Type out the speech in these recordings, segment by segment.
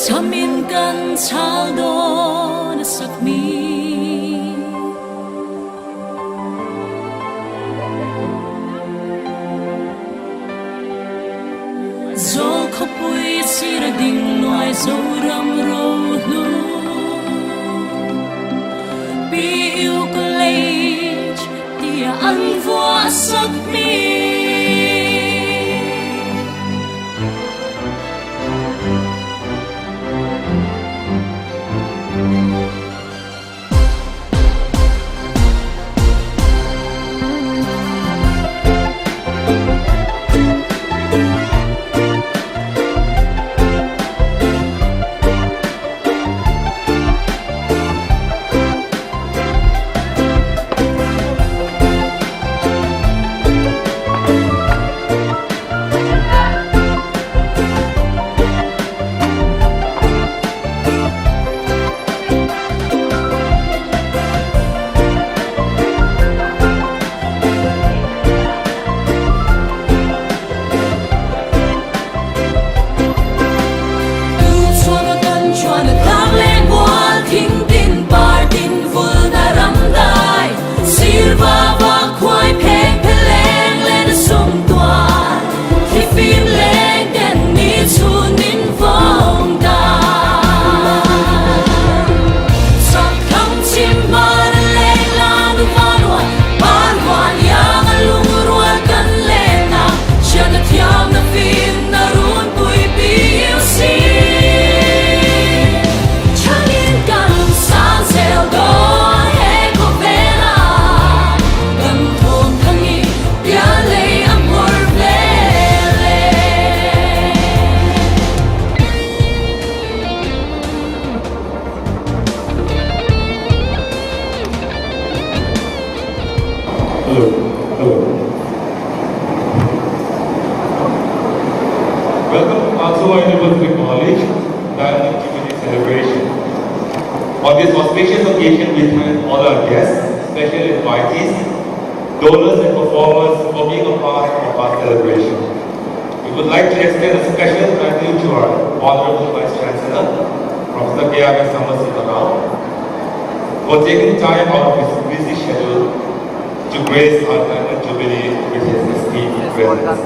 Chamin kan chaldo na sakmi zo khopui sir ding noi zo ram ro lu bi yêu college tia an voa sakmi Hello. Welcome to Mansua University College Diamond Jubilee Celebration. On this auspicious occasion, we thank all our guests, special invitees, donors and performers for being a part of our celebration. We would like to extend a special thank you to our Honorable Vice Chancellor, Professor K.R.S. Samarasinghe Rao, for taking time out of his busy schedule to grace our Diamond Jubilee with his esteemed presence.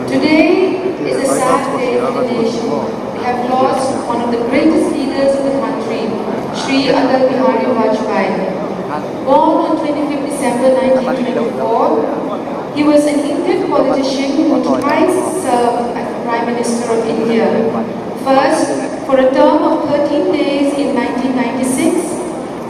Today is a sad day for the nation. We have lost one of the greatest leaders of the country, Shri Atal Bihari Vajpayee. Born on 25th December 1924, he was an Indian politician who twice served as the Prime Minister of India. First, for a term of 13 days in 1996,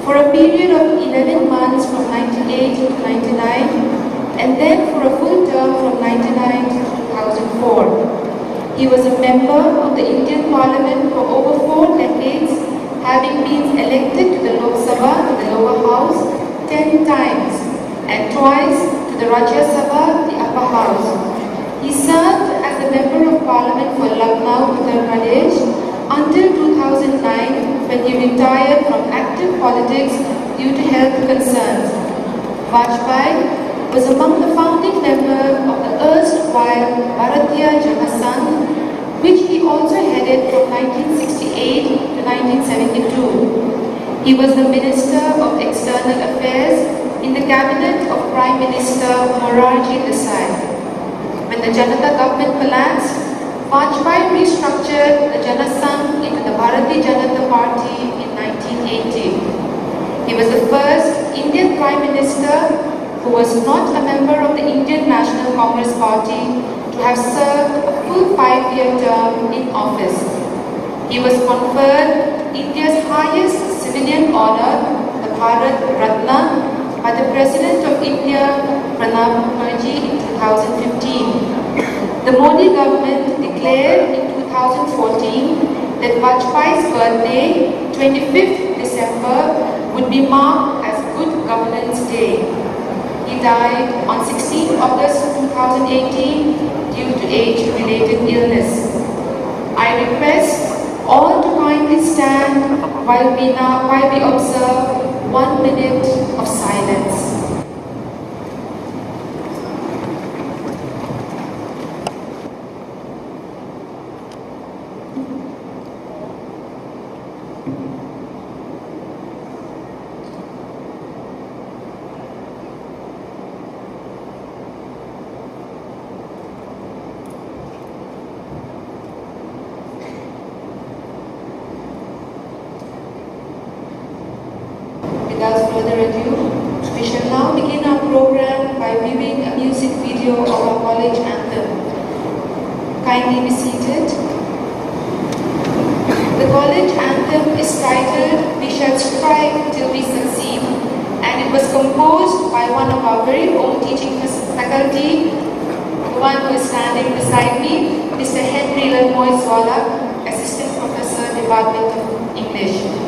for a period of 11 months from 98 to 99, and then for a full term from 99 to 2004. He was a member of the Indian Parliament for over 4 decades, having been elected to the Lok Sabha, the lower house, 10 times, and twice to the Rajya Sabha, the upper house. He served as a member of Parliament for Lucknow, Uttar Pradesh, until 2009, when he retired from active politics due to health concerns. Vajpayee was among the founding members of the erstwhile Bharatiya Jana Sangh, which he also headed from 1968 to 1972. He was the Minister of External Affairs in the cabinet of Prime Minister Morarji Desai. When the Janata government collapsed, Vajpayee restructured the Jana Sangh into the Bharatiya Janata Party in 1980. He was the first Indian Prime Minister who was not a member of the Indian National Congress Party to have served a full 5-year term in office. He was conferred India's highest civilian honor, the Bharat Ratna, by the President of India, Pranab Mukherjee, in 2015. The Modi government declared in 2014 that Vajpayee's birthday, 25th December, would be marked as Good Governance Day. He died on 16 August 2018 due to age-related illness. I request all to kindly stand while we observe 1 minute of silence. video of our college anthem. Kindly be seated. The college anthem is titled "We Shall Strive Till We Succeed," and it was composed by one of our very own teaching faculty, the one who is standing beside me, Mr. Henry Lalmoiswala, Assistant Professor, Department of English.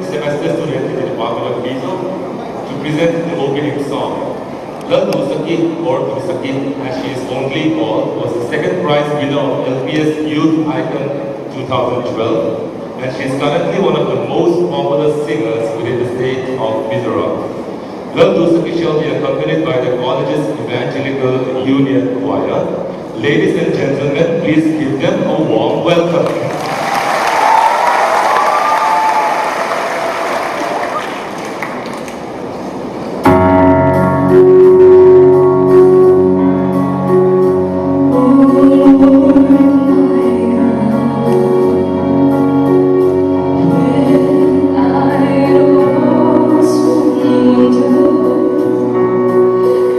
semester student in the Department of Visual to present the opening song. Lal Dusaki, or Dusaki as she is fondly called, was the second prize winner of LPS Youth Icon 2012, and she is currently one of the most popular singers within the state of Mizoram. Lal Dusaki shall be accompanied by the college's Evangelical Union Choir. Ladies and gentlemen, please give them a warm welcome.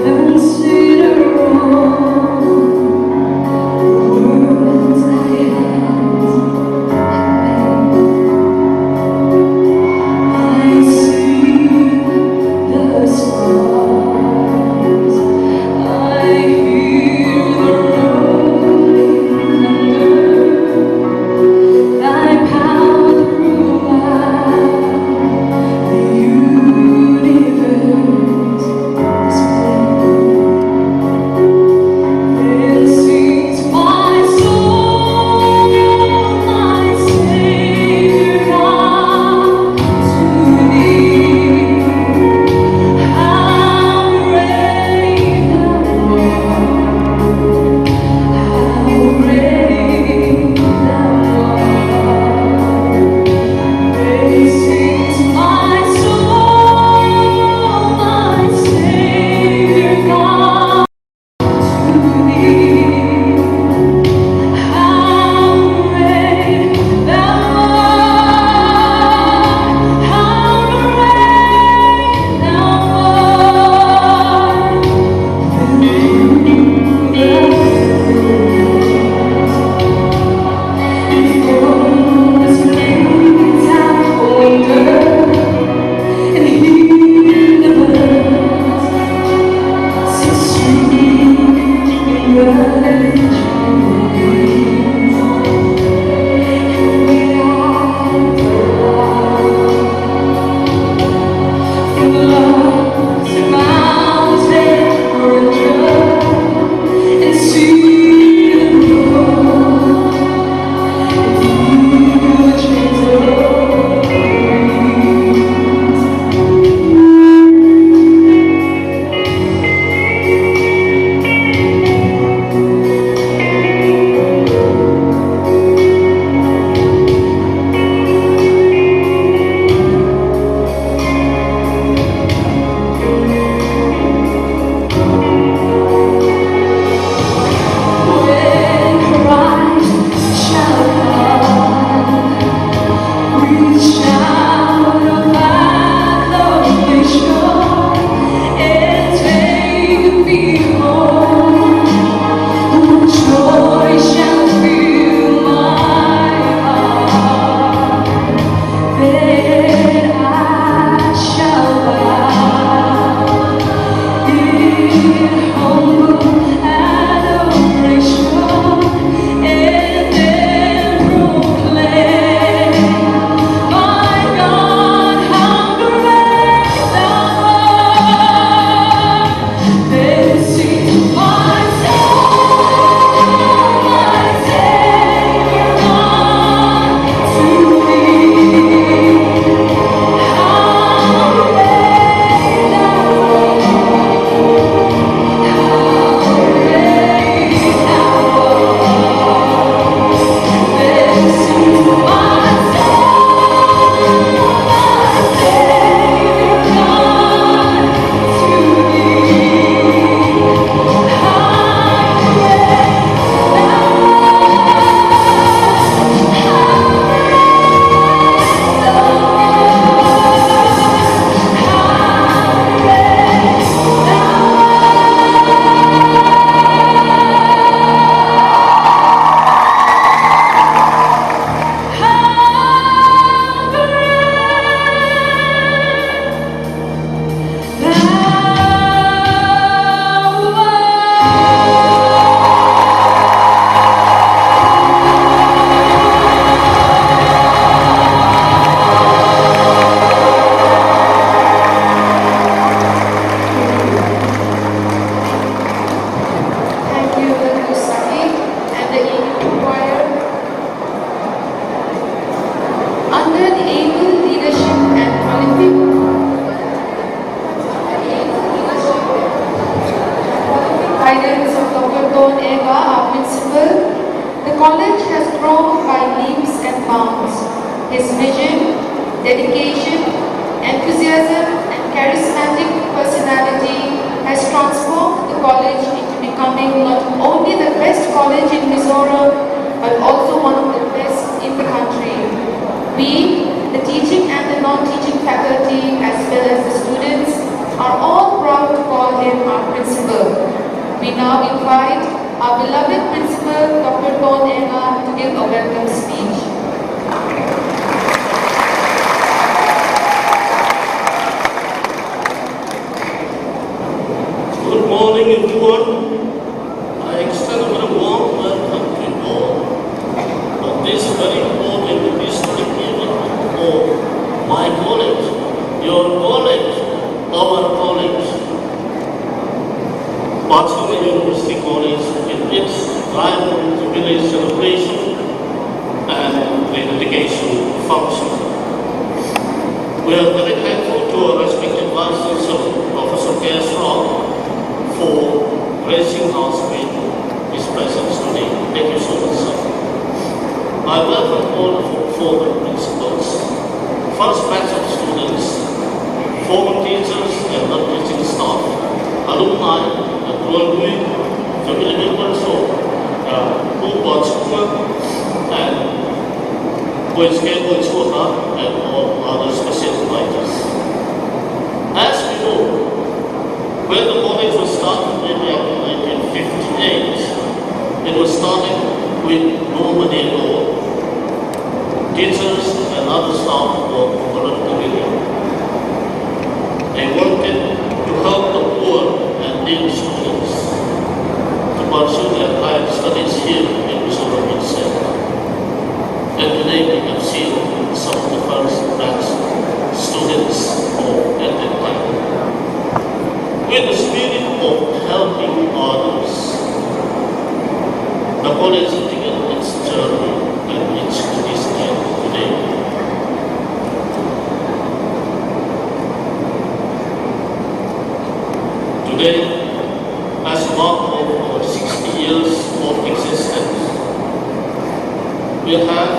Consider all the words I had dedication, enthusiasm, and charismatic personality has transformed the college into becoming not only the best college in Mizoram, but also one of the best in the country. We, the teaching and the non-teaching faculty, as well as the students, are all proud to call him our principal. We now invite our beloved principal, Dr. Ton Emma, to give a welcome speech. Good morning, everyone. I extend a very warm welcome to you all on this very important historic event for my college, your college, our college, Barcelona University College, in its rival jubilee celebration and the dedication function. We are very thankful to our respected Vice Chancellor, Professor K.S. Rao, for gracing us with his presence today. Thank you so much, sir. I welcome all the former principals, first batch of students, former teachers and non-teaching staff, alumni, and family members of and and all other special inviters. As we know, when the college was started in 1958, it was started with no money at all. Teachers and other staff were voluntarily. They wanted to help the poor and needy students to pursue their higher studies here in Mizoram itself. And today we have seen some of the first batch students of at that time. With the spirit of helping others, the college began its journey and reached this end today. Today, as a mark of our 60 years of existence, we have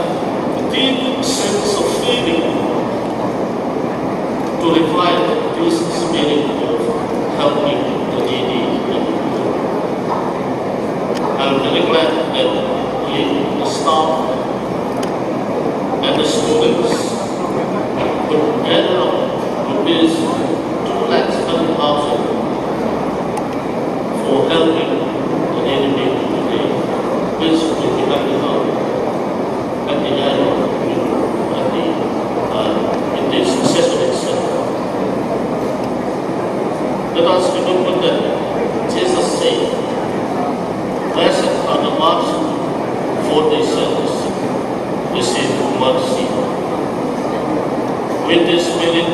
a deep sense of feeling to revive this spirit of helping the needy and the poor. I'm very glad that the staff and the students could gather up rupees 2,30,000 for helping the needy people today, which will be handed out at the end in the successful itself. Let us remember that Jesus said, "Blessed are the merciful, for they shall receive mercy." With this spirit,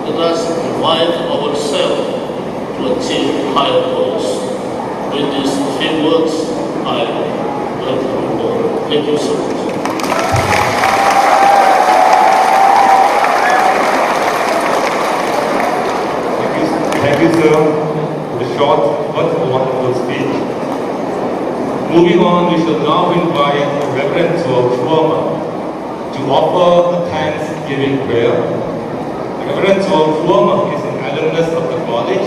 let us revive ourselves to achieve higher goals. With these few words, I welcome you all. Thank you so much. Thank you, sir, for the short but wonderful speech. Moving on, we shall now invite Reverend Chuama to offer a Thanksgiving prayer. Reverend Chuama is an alumnus of the college.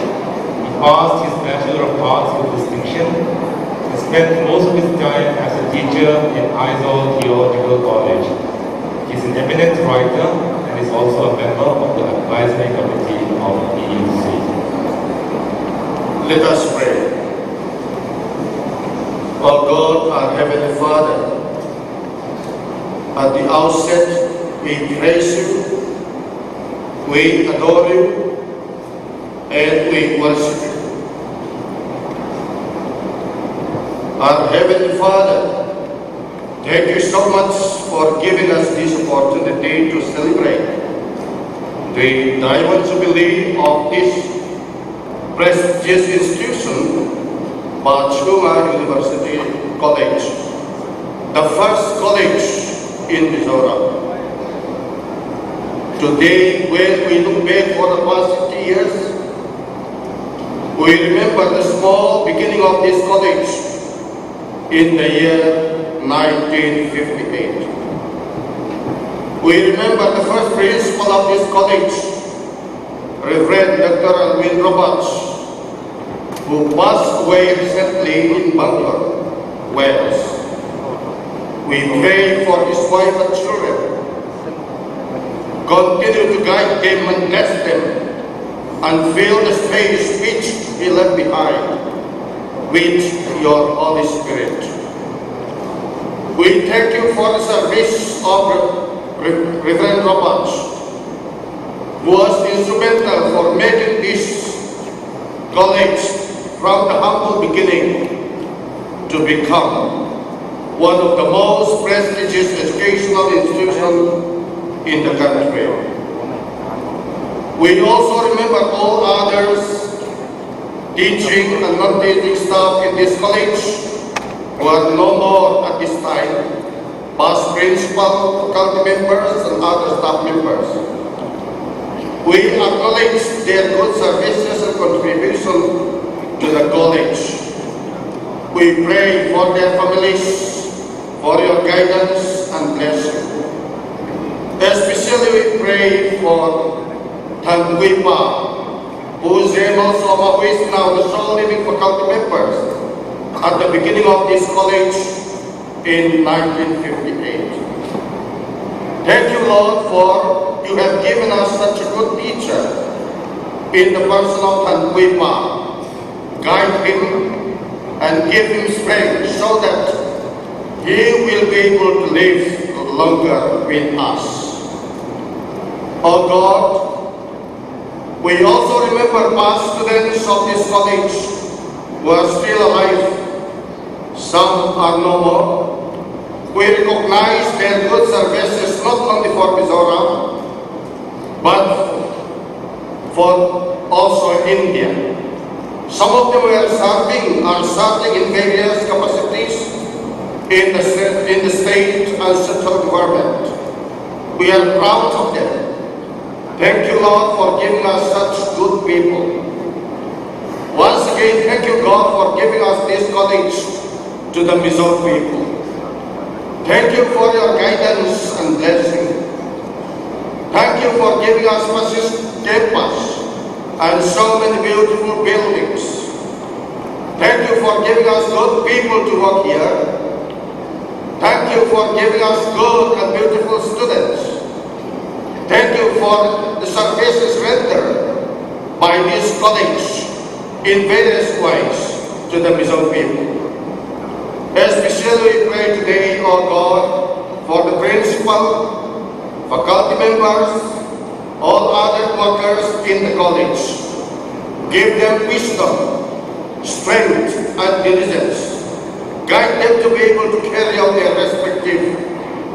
He passed his Bachelor of Arts with distinction and spent most of his time as a teacher in Aizawl Theological College. He is an eminent writer and is also a member of the advisory committee of EUC. Let us pray. Our God, our Heavenly Father, at the outset, we praise you, we adore you, and we worship you. Our Heavenly Father, thank you so much for giving us this opportunity to celebrate the Diamond Jubilee of this prestigious institution, Barcelona University College, the first college in Mizoram. Today, when we look back for the past 50 years, we remember the small beginning of this college in the year 1958. We remember the first principal of this college, Reverend Dr. Alwin Roberts, who passed away recently in Bangor, Wales. We pray for his wife and children. Continue to guide them and bless them, and fill the space which he left behind with your Holy Spirit. We thank you for the service of Reverend Roberts, who was instrumental for making this college from the humble beginning to become one of the most prestigious educational institutions in the country. We also remember all others teaching and non-teaching staff in this college who are no more at this time, past principal, faculty members, and other staff members. We acknowledge their good services and contribution to the college. We pray for their families, for your guidance and blessing. Especially we pray for Tangwipa, who is also who is now the sole living faculty members at the beginning of this college in 1958. Thank you, Lord, for you have given us such a good teacher in the person of Tangwipa. Guide him and give him strength so that he will be able to live longer with us. Oh God, we also remember past students of this college who are still alive. Some are no more. We recognize their good services not only for Mizoram, but for also India. Some of them are serving in various capacities in the state and central government. We are proud of them. Thank you, Lord, for giving us such good people. Once again, thank you, God, for giving us this college to the Mizo people. Thank you for your guidance and blessing. Thank you for giving us massive campus and so many beautiful buildings. Thank you for giving us good people to work here. Thank you for giving us good and beautiful students. Thank you for the services rendered by this college in various ways to the Mizo people. Especially we pray today, O God, for the principal, faculty members, all other workers in the college. Give them wisdom, strength, and diligence. Guide them to be able to carry out their respective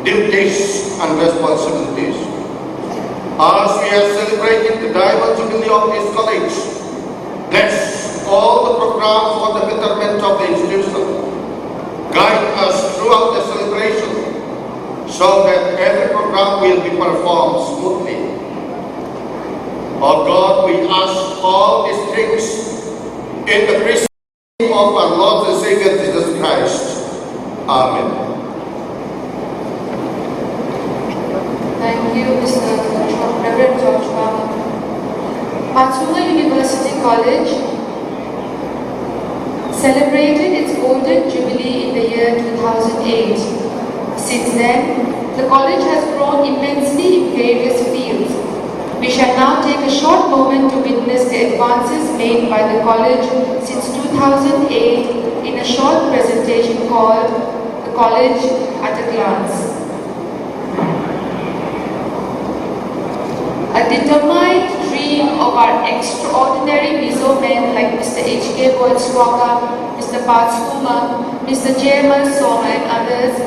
duties and responsibilities. As we are celebrating the diamond jubilee of this college, bless all the programs for the betterment of the institution. Guide us throughout the celebration so that every program will be performed smoothly. Oh God, we ask all these things in the precious name of our Lord and Savior Jesus Christ. Amen. Thank you, Reverend George Baba. Patsuma University College celebrated its golden jubilee in the year 2008. Since then, the college has grown immensely in various fields. We shall now take a short moment to witness the advances made by the college since 2008 in a short presentation called The College at a Glance. A determined dream of our extraordinary Mizo men like Mr. H.K. Boitswaka, Mr. Patsuma, Mr. J.M.L. Soma and others,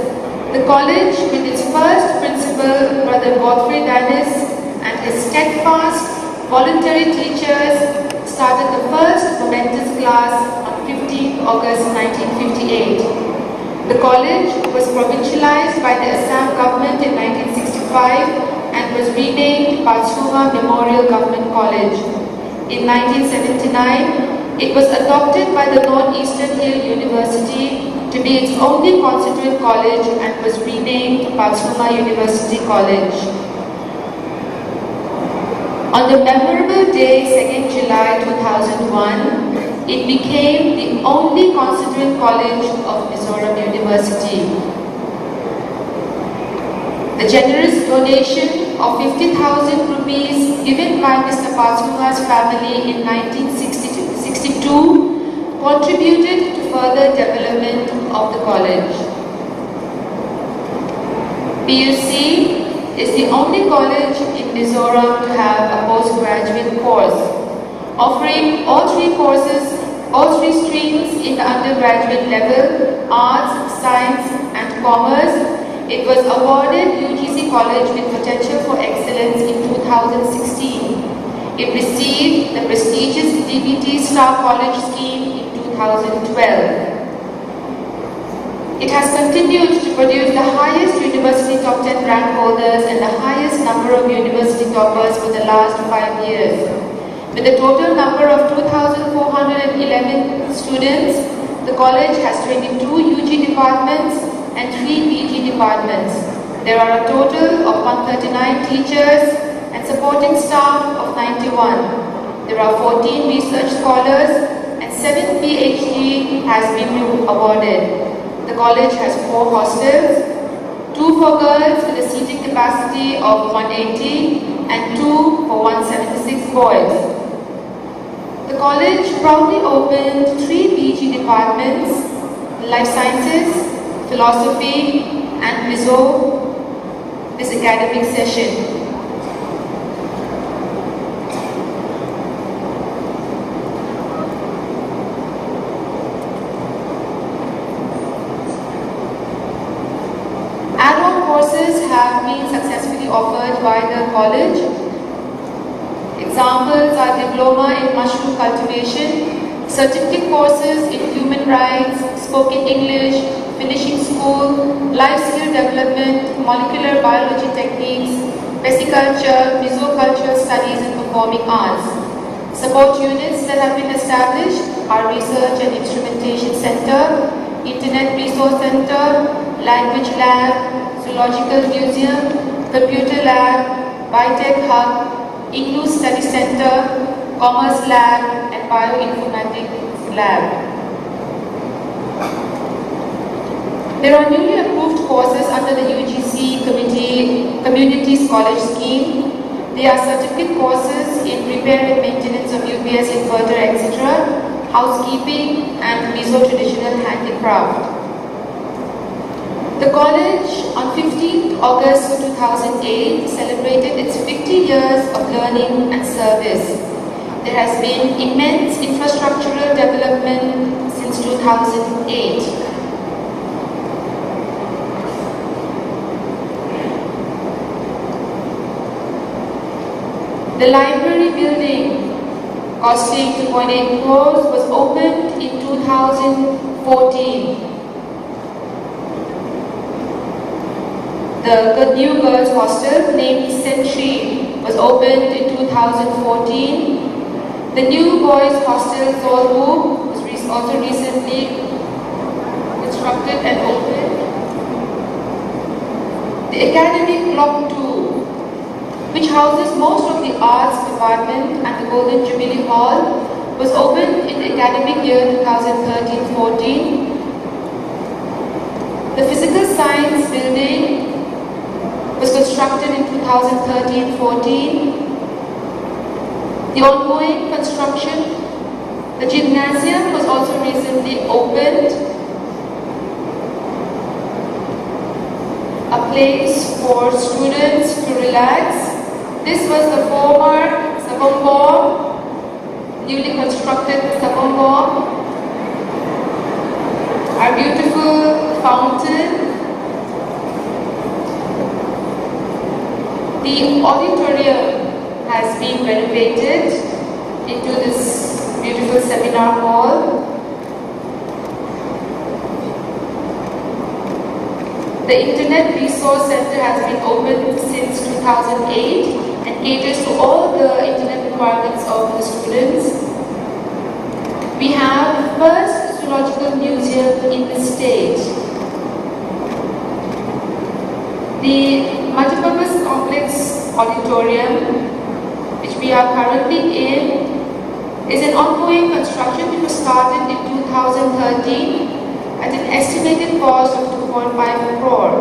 the college with its first principal, Brother Godfrey Dennis, and his steadfast, voluntary teachers started the first momentous class on 15 August 1958. The college was provincialized by the Assam government in 1965 and was renamed Patsuma Memorial Government College. In 1979, It was adopted by the Northeastern Hill University to be its only constituent college and was renamed Patsuma University College. On the memorable day, 2nd July 2001, it became the only constituent college of Mizoram University. The generous donation of 50,000 rupees given by Mr. Patsuma's family in 1962 contributed to further development of the college. PUC is the only college in Mizoram to have a postgraduate course, offering all three streams in the undergraduate level, arts, science and commerce. It was awarded UGC College with Potential for Excellence in 2016. It received the prestigious DBT Star College Scheme in 2012. It has continued to produce the highest university top 10 rank holders and the highest number of university toppers for the last 5 years. With a total number of 2,411 students, the college has 22 UG departments and 3 PG departments. There are a total of 139 teachers and supporting staff of 91. There are 14 research scholars and 7 PhD has been awarded. The college has 4 hostels, 2 for girls with a seating capacity of 180 and 2 for 176 boys. The college proudly opened 3 PG departments, Life Sciences, Philosophy and Mizo this academic session. Add-on courses have been successfully offered by the college. Examples are Diploma in Mushroom Cultivation, certificate courses in Human Rights, Spoken English, Finishing School, Life Skill Development, Molecular Biology Techniques, Vesiculture, Mesocultural Studies and Performing Arts. Support units that have been established are Research and Instrumentation Center, Internet Resource Center, Language Lab, Zoological Museum, Computer Lab, Biotech Hub, IGNOU Study Center, Commerce Lab and Bioinformatics Lab. There are newly approved courses under the UGC Communities College Scheme. They are certificate courses in repair and maintenance of UPS inverter, etc., housekeeping and Mizo traditional handicraft. The college on 15th August 2008 celebrated its 50 years of learning and service. There has been immense infrastructural development since 2008. The library building, costing 2.8 crores, was opened in 2014. The new girls' hostel, named Century, was opened in 2014. The new boys' hostel, Zorbu, was also recently constructed and opened. The academic block 2, which houses most of the arts department and the Golden Jubilee Hall, was opened in the academic year 2013-14. The physical science building was constructed in 2013-14. The ongoing construction, the gymnasium was also recently opened. A place for students to relax. This was the former Sabongom, newly constructed Sabongom. Our beautiful fountain. The auditorium has been renovated into this beautiful seminar hall. The Internet Resource Center has been opened since 2008 and caters to all the internet requirements of the students. We have the first zoological museum in the state. The multipurpose complex auditorium, which we are currently in, is an ongoing construction which was started in 2013 at an estimated cost of 2.5 crore.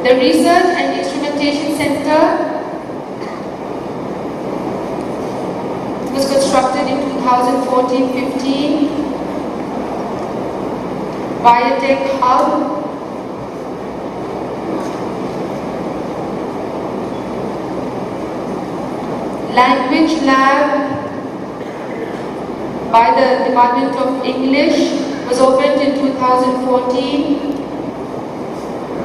The Research and Instrumentation Center was constructed in 2014-15. Biotech Hub, Language Lab by the Department of English was opened in 2014.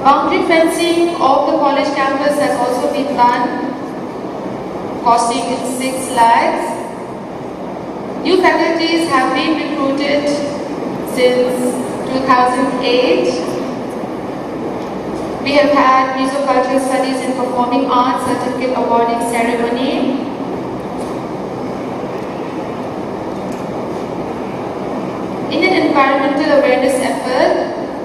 Boundary fencing of the college campus has also been done, costing 6 lakhs. New faculties have been recruited since 2008. We have had Mesocultural Studies and Performing Arts Certificate Awarding Ceremony. In an environmental awareness effort,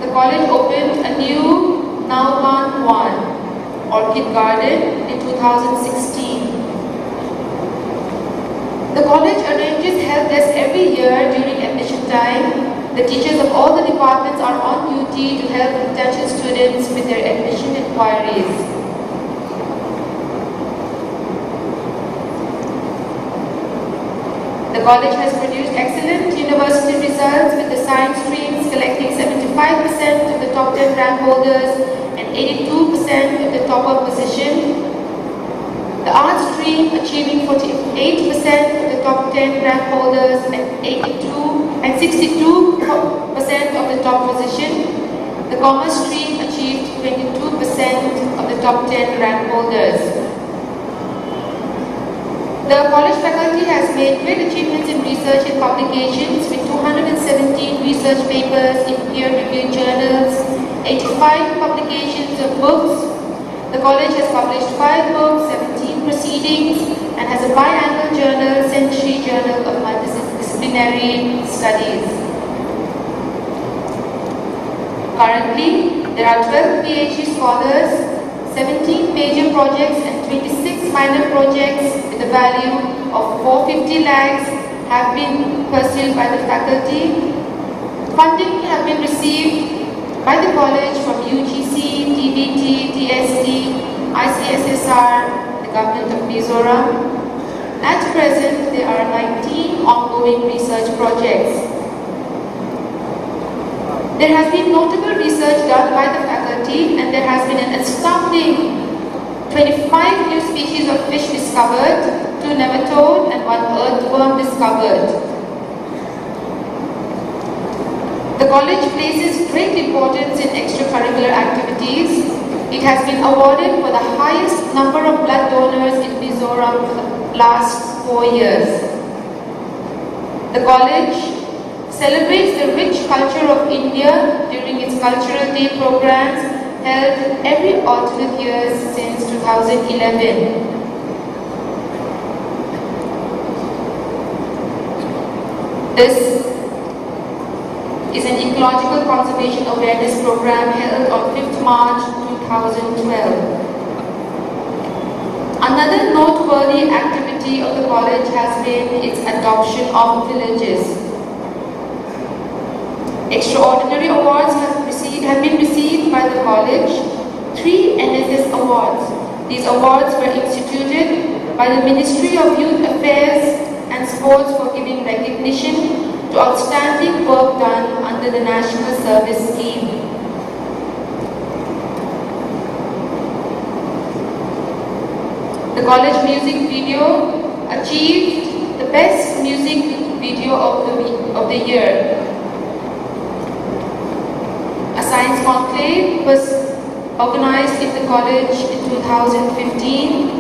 the college opened a new Nauman 1 Orchid Garden in 2016. The college arranges help desk every year during admission time. The teachers of all the departments are on duty to help potential students with their admission inquiries. The college has produced excellent university results with the science streams collecting 75% of the top 10 rank holders and 82% of the topper position. The arts stream achieving 48% of the top 10 rank holders and 62% of the top position. The commerce stream achieved 22% of the top 10 rank holders. The college faculty has made great achievements in research and publications with 217 research papers in peer-reviewed journals, 85 publications of books. The college has published 5 books, 17 proceedings, and has a biannual journal, Century Journal of Multidisciplinary Studies. Currently, there are 12 PhD scholars, 17 major projects and 26 minor projects with a value of 450 lakhs have been pursued by the faculty. Funding have been received by the college from UGC, TBT, TSD, ICSSR, the government of Mizoram. At present, there are 19 ongoing research projects. There has been notable research done by the faculty, and there has been an astounding 25 new species of fish discovered, 2 nematode and 1 earthworm discovered. The college places great importance in extracurricular activities. It has been awarded for the highest number of blood donors in Mizoram for the last 4 years. The college celebrates the rich culture of India during its Cultural Day programs held every alternate year since 2011. This is an ecological conservation awareness program held on 5th March 2012. Another noteworthy activity of the college has been its adoption of villages. Extraordinary awards have been received by the college, 3 NSS awards. These awards were instituted by the Ministry of Youth Affairs and Sports for giving recognition to outstanding work done under the National Service Scheme. The college music video achieved the best music video of the year. A science conclave was organized in the college in 2015.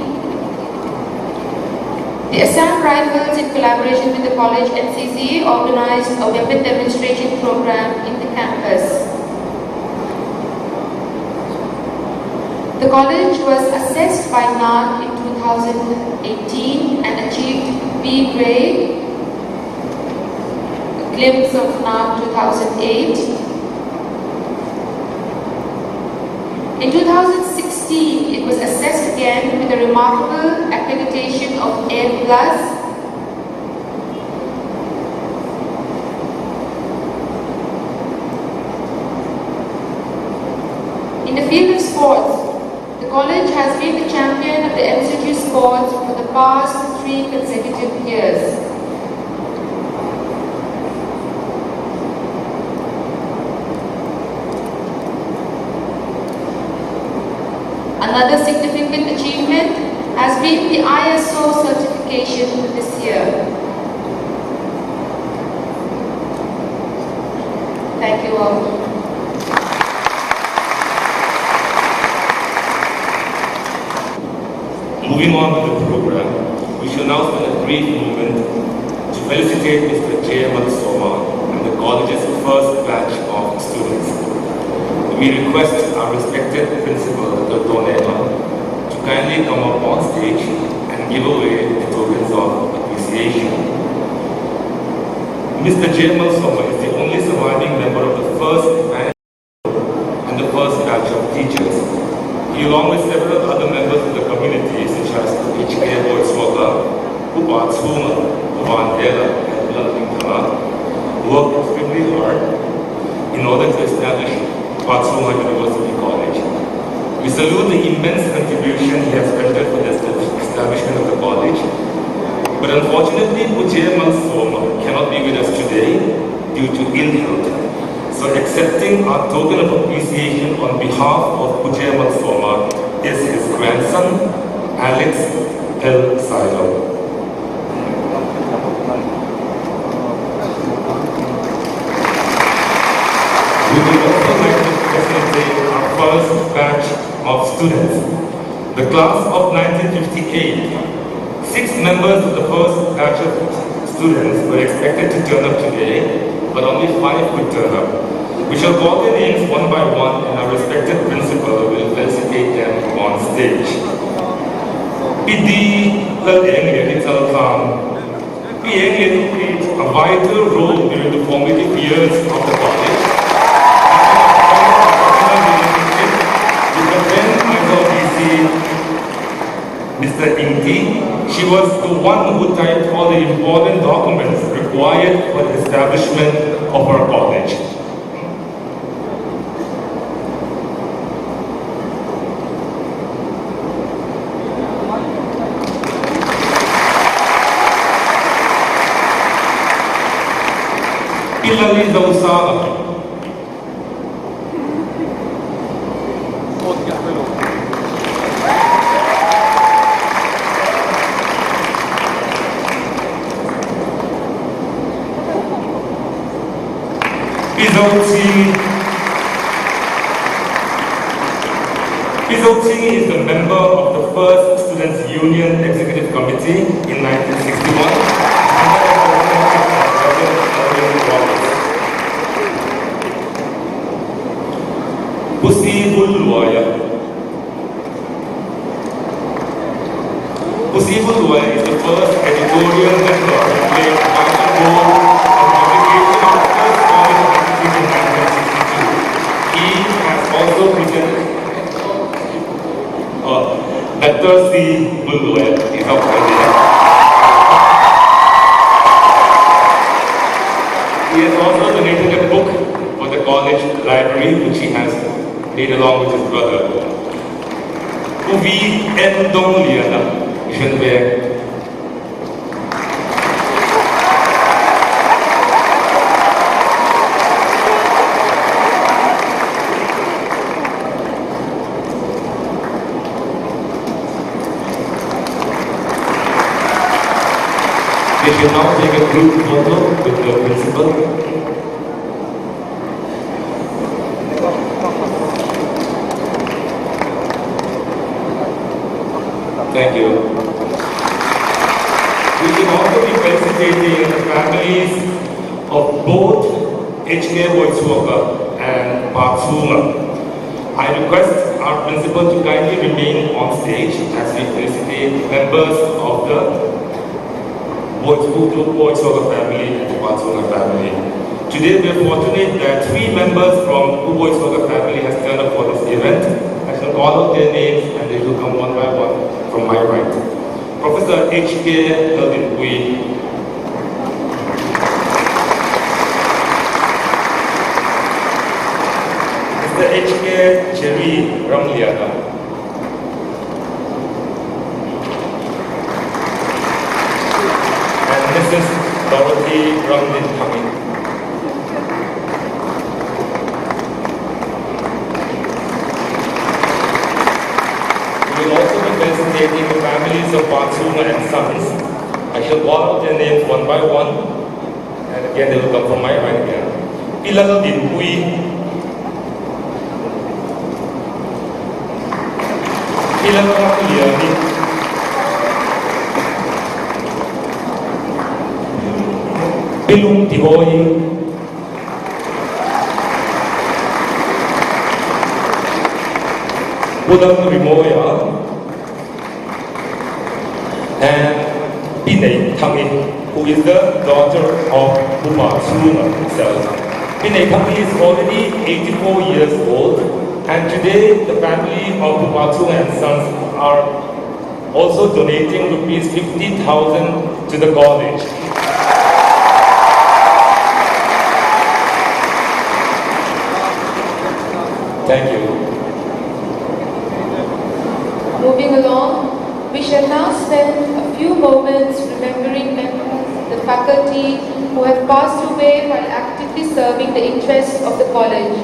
The Assam Rifles, in collaboration with the college NCC, organized a weapon demonstration program in the campus. The college was assessed by NARC in 2018 and achieved B grade. glimpse of NAM 2008. In 2016, it was assessed again with a remarkable accreditation of A+. In the field of sports, the college has been the champion of the MCG sports for the past 3 consecutive years. Another significant achievement has been the ISO certification this year. Thank you all. Moving on to the program, we shall now spend a brief moment to felicitate Mr. J.M. Soma and the college's first batch of students. We request our respected principal, Dr. Tonema, to kindly come up on stage and give away the tokens of appreciation. Mr. J.M. Soma is the only surviving member of the first and the first batch of teachers. He, along with several other members of the community, such as H.K. Boitswaka, Upatsuma, Uvandela, and Lalingkala, worked extremely hard in order to establish Patsuma University College. We salute the immense contribution he has rendered for the establishment of the college, but unfortunately, Pujaya Soma cannot be with us today due to ill health. So accepting our token of appreciation on behalf of Pujaya Soma is his grandson, Alex L. Silo. We would also like to facilitate our first batch of students. The class of 1958, 6 members of the first batch of students were expected to turn up today, but only 5 could turn up. We shall call their names one by one, and our respected principal will felicitate them on stage. Pidi Laleng Salfam. Pieng played a vital role during the formative years of the college. Mr. Inti, she was the one who typed all the important documents required for the establishment of our college. Pilali Zausala. Pizoti is a member of the first Students' Union Executive Committee in 1961. Pusi Bulwaya. Pusi Bulwaya is the first editorial member to play a vital role in publication of the first college magazine in 1962. He has also presented Dr. C. Bulwaya is our president. He has also donated a book for the college library, which he has made along with his brother. Uvi Endong Liana, Shenbeng. They should now take a group photo with the principal. Thank you. We should also be felicitating the families of both H.K. Boitswaka and Patsuma. I request our principal to kindly remain on stage as we felicitate members of the Volkswagen family and the Volkswagen family. Today we are fortunate that 3 members from the Volkswagen family has turned up for this event. I shall call out their names and they will come one by one from my right. Professor H.K. Elvin Bui, Mr. H.K. Cherry Ramliana, and Mrs. Dorothy Ramlin Kami. We will also be felicitating the families of Batsuma and Sons. I shall call out their names one by one, and again they will come from my right again. Pilal Din Pui, Pilal Rakuliani, Pilung Tihoy, Pulang Rimoya, and Pinay Tangi, who is the daughter of Puma Suna himself. Pinay Tangi is already 84 years old, and today the family of Puma Suna and Sons are also donating rupees 50,000 to the college. Thank you. Moving along, we shall now spend a few moments remembering members of the faculty who have passed away while actively serving the interests of the college.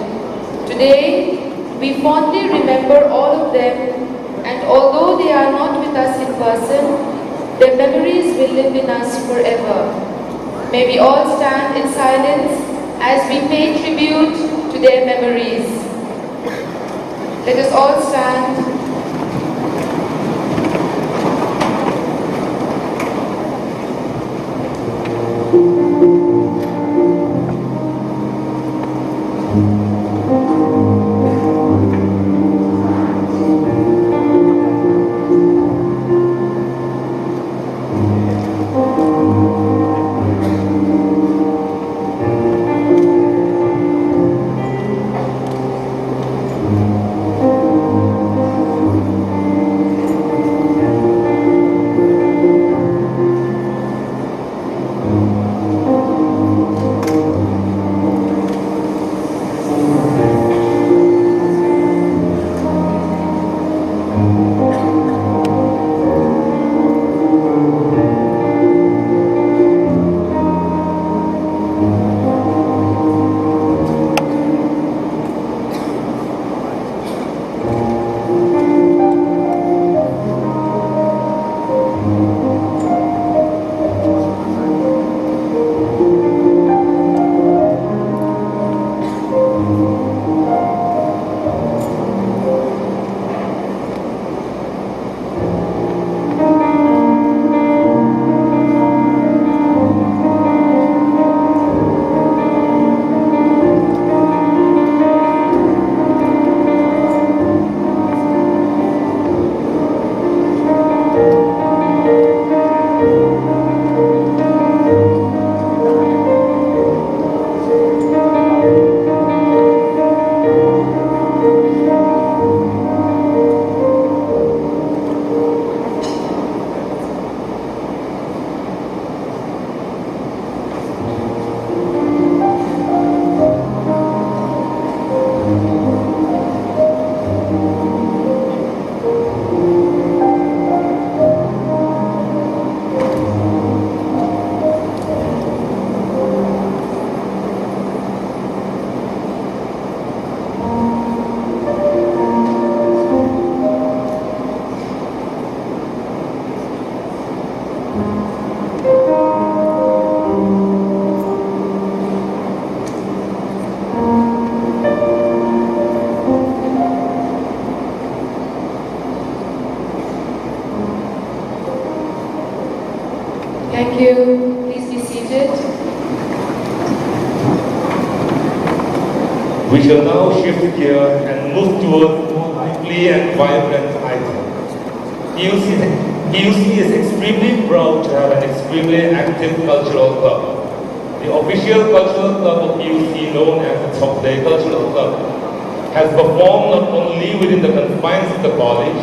Today, we fondly remember all of them, and although they are not with us in person, their memories will live in us forever. May we all stand in silence as we pay tribute to their memories. Let us all stand. Thank you. Please be seated. We shall now shift gear and move towards more lively and vibrant items. Music PUC is extremely proud to have an extremely active cultural club. The official cultural club of PUC, known as the Chokde Cultural Club, has performed not only within the confines of the college,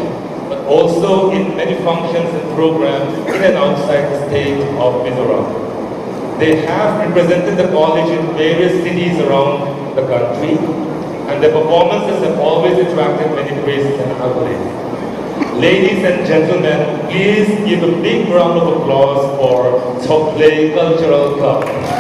but also in many functions and programs in and outside the state of Mizoram. They have represented the college in various cities around the country, and their performances have always attracted many praises and accolades. Ladies and gentlemen, please give a big round of applause for Chokde Cultural Club.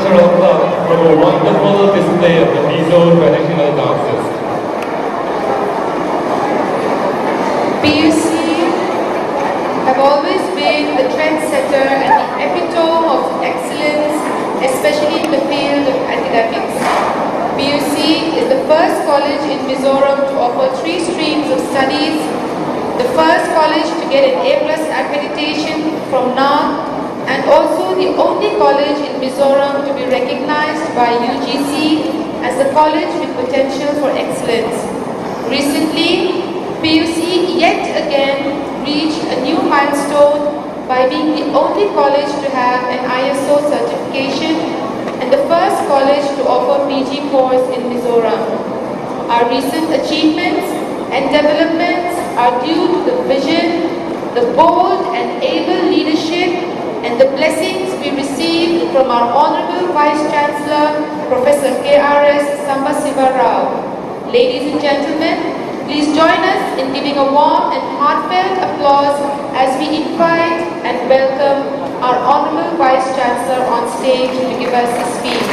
cultural club from a wonderful display of the Mizo traditional dances. PUC have always been the trendsetter and the epitome of excellence, especially in the field of academics. PUC is the first college in Mizoram to offer 3 streams of studies, the first college to get an A+ accreditation from NARC, and also the only college in Mizoram to be recognized by UGC as a college with potential for excellence. Recently, PUC yet again reached a new milestone by being the only college to have an ISO certification and the first college to offer PG course in Mizoram. Our recent achievements and developments are due to the vision, the bold and able leadership, and the blessings we received from our Honorable Vice Chancellor, Professor KRS Sambasiva Rao. Ladies and gentlemen, please join us in giving a warm and heartfelt applause as we invite and welcome our Honorable Vice Chancellor on stage to give us his speech.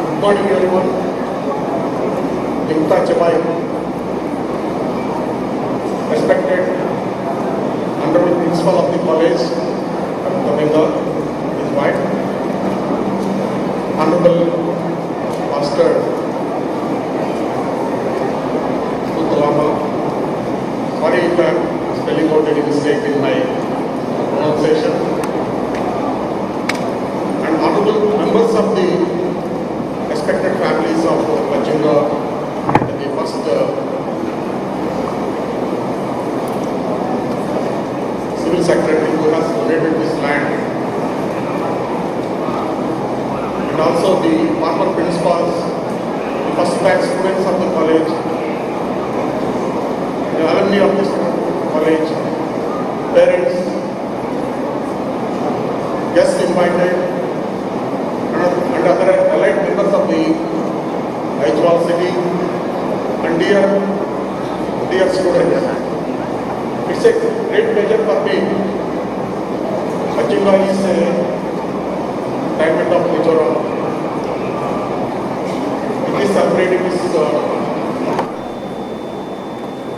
Good morning, everyone. Dimta Chabai, respected Honorable Principal of the college, Taminga, his wife, Honorable Master Uttalama. Sorry if I am spelling out any mistake in my pronunciation. And honorable members of the respected families of Pachinga and the first civil secretary who has donated this land, and also the former principals, first batch students of the college, the alumni of this college, parents, guests invited, and other allied members of the Aichwal city, and dear students. It's a great pleasure for me. Pachinga is a diamond of Mizoram. It is celebrating its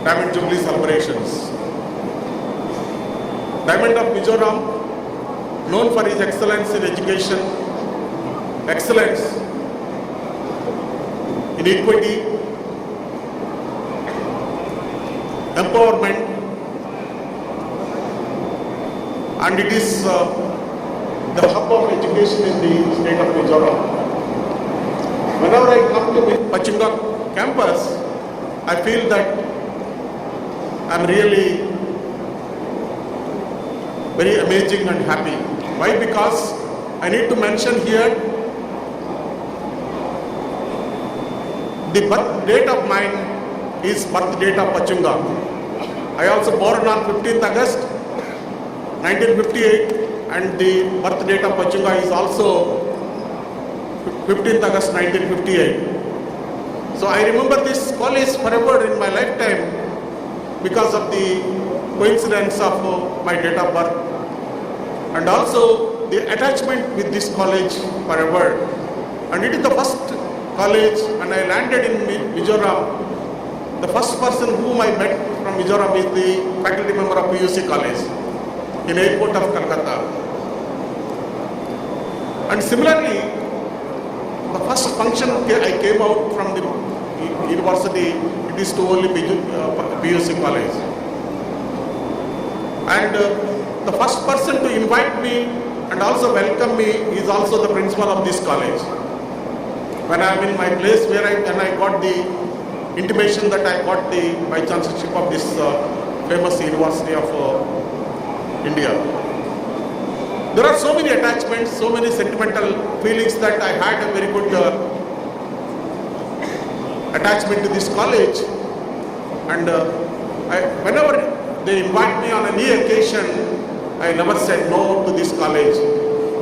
Diamond Jubilee celebrations. Diamond of Mizoram, known for his excellence in education, excellence in equity, empowerment, and it is the hub of education in the state of Mizoram. Whenever I come to Pachinga campus, I feel that I am really very amazing and happy. Why? Because I need to mention here the birth date of mine is birth date of Pachinga. I also born on 15th August 1958, and the birth date of Pachinga is also 15th August 1958. So I remember this college forever in my lifetime because of the coincidence of my date of birth, and also the attachment with this college forever. And it is the first college, and I landed in Mizoram. The first person whom I met from Mizoram is the faculty member of PUC college in airport of Calcutta. And similarly, the first function I came out from the university, it is to only PUC college. And the first person to invite me and also welcome me is also the principal of this college. When I am in my place when I got the intimation that I got the vice chancellorship of this famous university of India. There are so many attachments, so many sentimental feelings that I had a very good attachment to this college, and whenever they invite me on any occasion, I never said no to this college.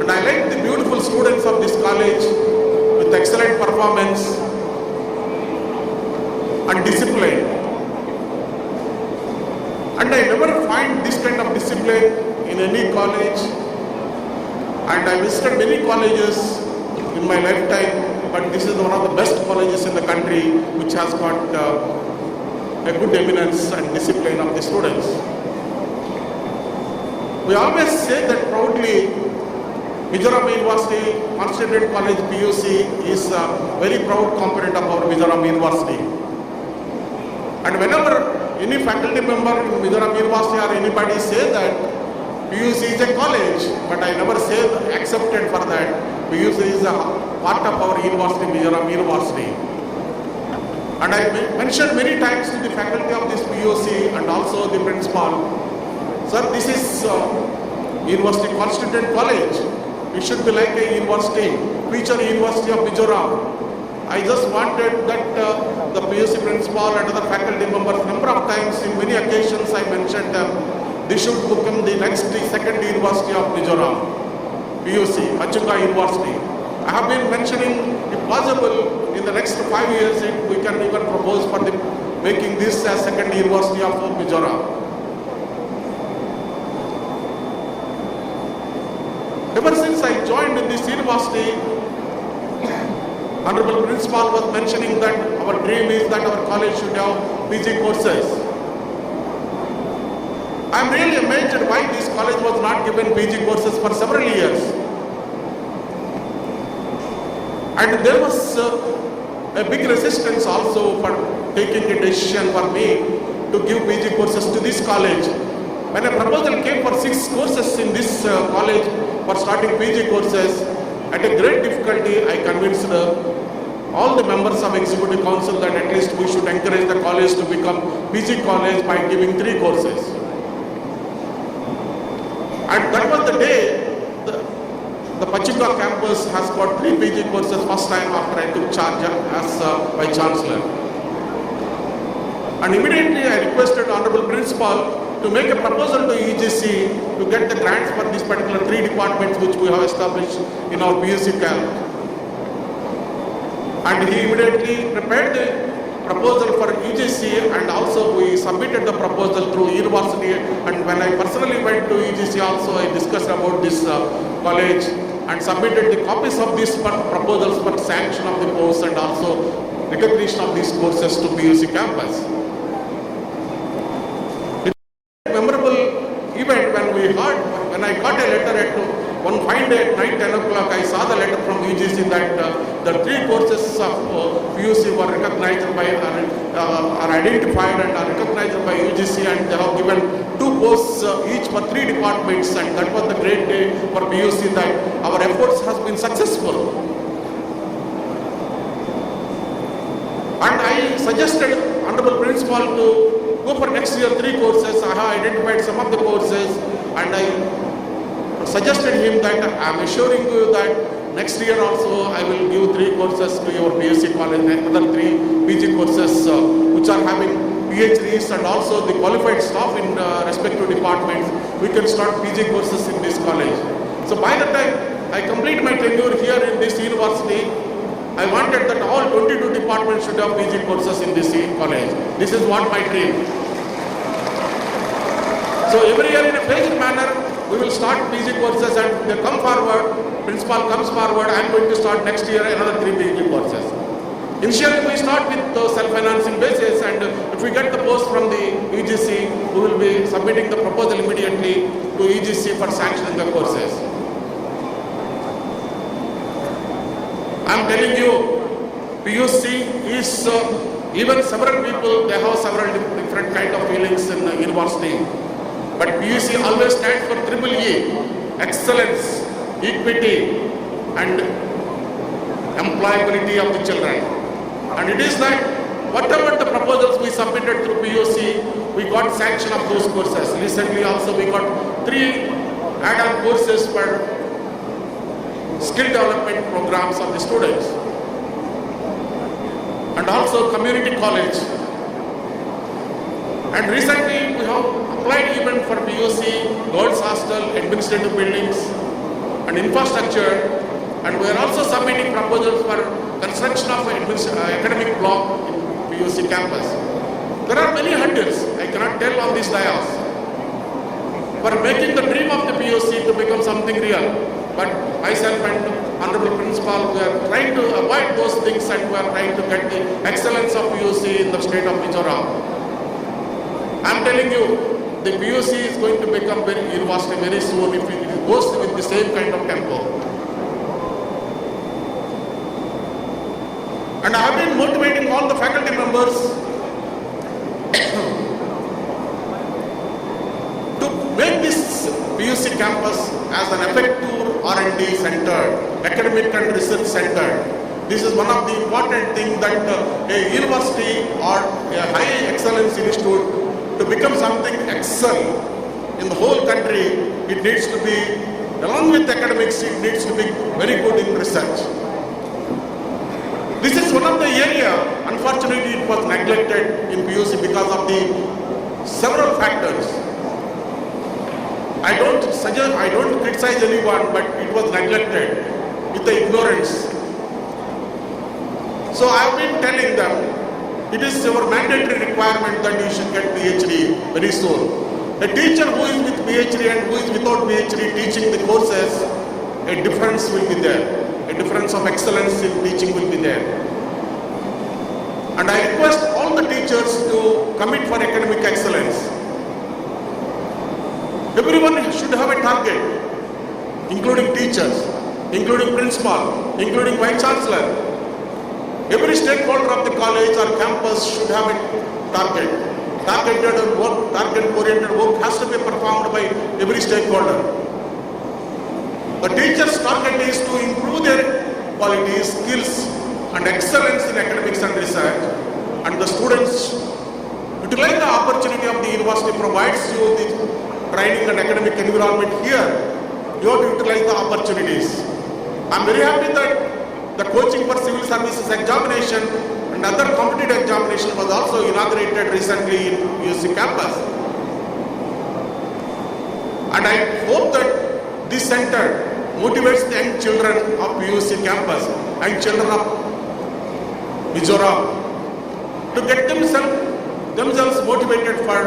And I like the beautiful students of this college with excellent performance and discipline. And I never find this kind of discipline in any college, and I visited many colleges in my lifetime, but this is one of the best colleges in the country which has got a good eminence and discipline of the students. We always say that proudly, Mizoram University Constituent College PUC is a very proud component of our Mizoram University. And whenever any faculty member in Mizoram University or anybody say that PUC is a college, but I never say accepted for that. PUC is a part of our university, Mizoram University. And I mentioned many times to the faculty of this PUC and also the principal, sir, this is University Constituent College. It should be like a university, future University of Mizoram. I just wanted that the PUC principal and other faculty members, number of times in many occasions I mentioned them, they should become the next second University of Mizoram, PUC, Achunga University. I have been mentioning, if possible, in the next 5 years, we can even propose for making this as second University of Mizoram. Ever since I joined in this university, Honorable Principal was mentioning that our dream is that our college should have PG courses. I am really amazed at why this college was not given PG courses for several years. And there was a big resistance also for taking a decision for me to give PG courses to this college. When a proposal came for 6 courses in this college for starting PG courses, at a great difficulty, I convinced all the members of Executive Council that at least we should encourage the college to become PG college by giving 3 courses. And that was the day the Pachunga campus has got 3 PG courses first time after I took charge as Vice Chancellor. And immediately I requested Honorable Principal to make a proposal to UGC to get the grants for these particular 3 departments which we have established in our PUC camp. And he immediately prepared the proposal for UGC, and also we submitted the proposal through university. And when I personally went to UGC also, I discussed about this college and submitted the copies of these proposals for sanction of the course and also recognition of these courses to PUC campus. Event when I got a letter at one fine day at night 10 o'clock, I saw the letter from UGC that the 3 courses of PUC were recognized by, are identified and are recognized by UGC, and they have given 2 posts each for 3 departments, and that was the great day for PUC that our efforts has been successful. And I suggested Honorable Principal to go for next year 3 courses. I have identified some of the courses, and I suggested him that I am assuring you that next year also I will give 3 courses to your PUC college, another 3 PG courses which are having PhDs and also the qualified staff in respective departments. We can start PG courses in this college. So by the time I complete my tenure here in this university, I wanted that all 22 departments should have PG courses in this college. This is what my dream. So every year in a phased manner, we will start PG courses, and they come forward, principal comes forward, I am going to start next year another 3 PG courses. Initially we start with the self-financing basis, and if we get the post from the UGC, we will be submitting the proposal immediately to UGC for sanctioning the courses. I am telling you, PUC is, even several people, they have several different kind of feelings in the university. But PUC always stands for EEE, excellence, equity, and employability of the children. And it is that whatever the proposals we submitted through PUC, we got sanction of those courses. Recently also we got 3 add-on courses for skill development programs of the students, and also community college. And recently we have applied even for PUC, girls hostel, administrative buildings and infrastructure, and we are also submitting proposals for construction of academic block in PUC campus. There are many hurdles, I cannot tell on this dais. for making the dream of the PUC to become something real. But myself and Honorable Principal, we are trying to avoid those things and we are trying to get the excellence of PUC in the state of Mizoram. I am telling you, the PUC is going to become very university very soon if it goes with the same kind of tempo. And I have been motivating all the faculty members to make this PUC campus as an effective R&D center, academic and research center. This is one of the important things that a university or a high excellence institute to become something excel in the whole country, it needs to be, along with academics, it needs to be very good in research. This is one of the area, unfortunately it was neglected in PUC because of the several factors. I don't criticize anyone, but it was neglected with the ignorance. So I have been telling them, it is your mandatory requirement that you should get PhD very soon. A teacher who is with PhD and who is without PhD teaching the courses, a difference will be there. A difference of excellence in teaching will be there. And I request all the teachers to commit for academic excellence. Everyone should have a target, including teachers, including principal, including vice chancellor. Every stakeholder of the college or campus should have a target. Target-oriented work has to be performed by every stakeholder. The teacher's target is to improve their qualities, skills, and excellence in academics and research. And the students utilize the opportunity of the university provides you the training and academic environment here. You have to utilize the opportunities. I am very happy that the coaching for civil services examination and other competitive examination was also inaugurated recently in UC campus. And I hope that this center motivates the young children of UC campus and children of Mizoram to get themselves motivated for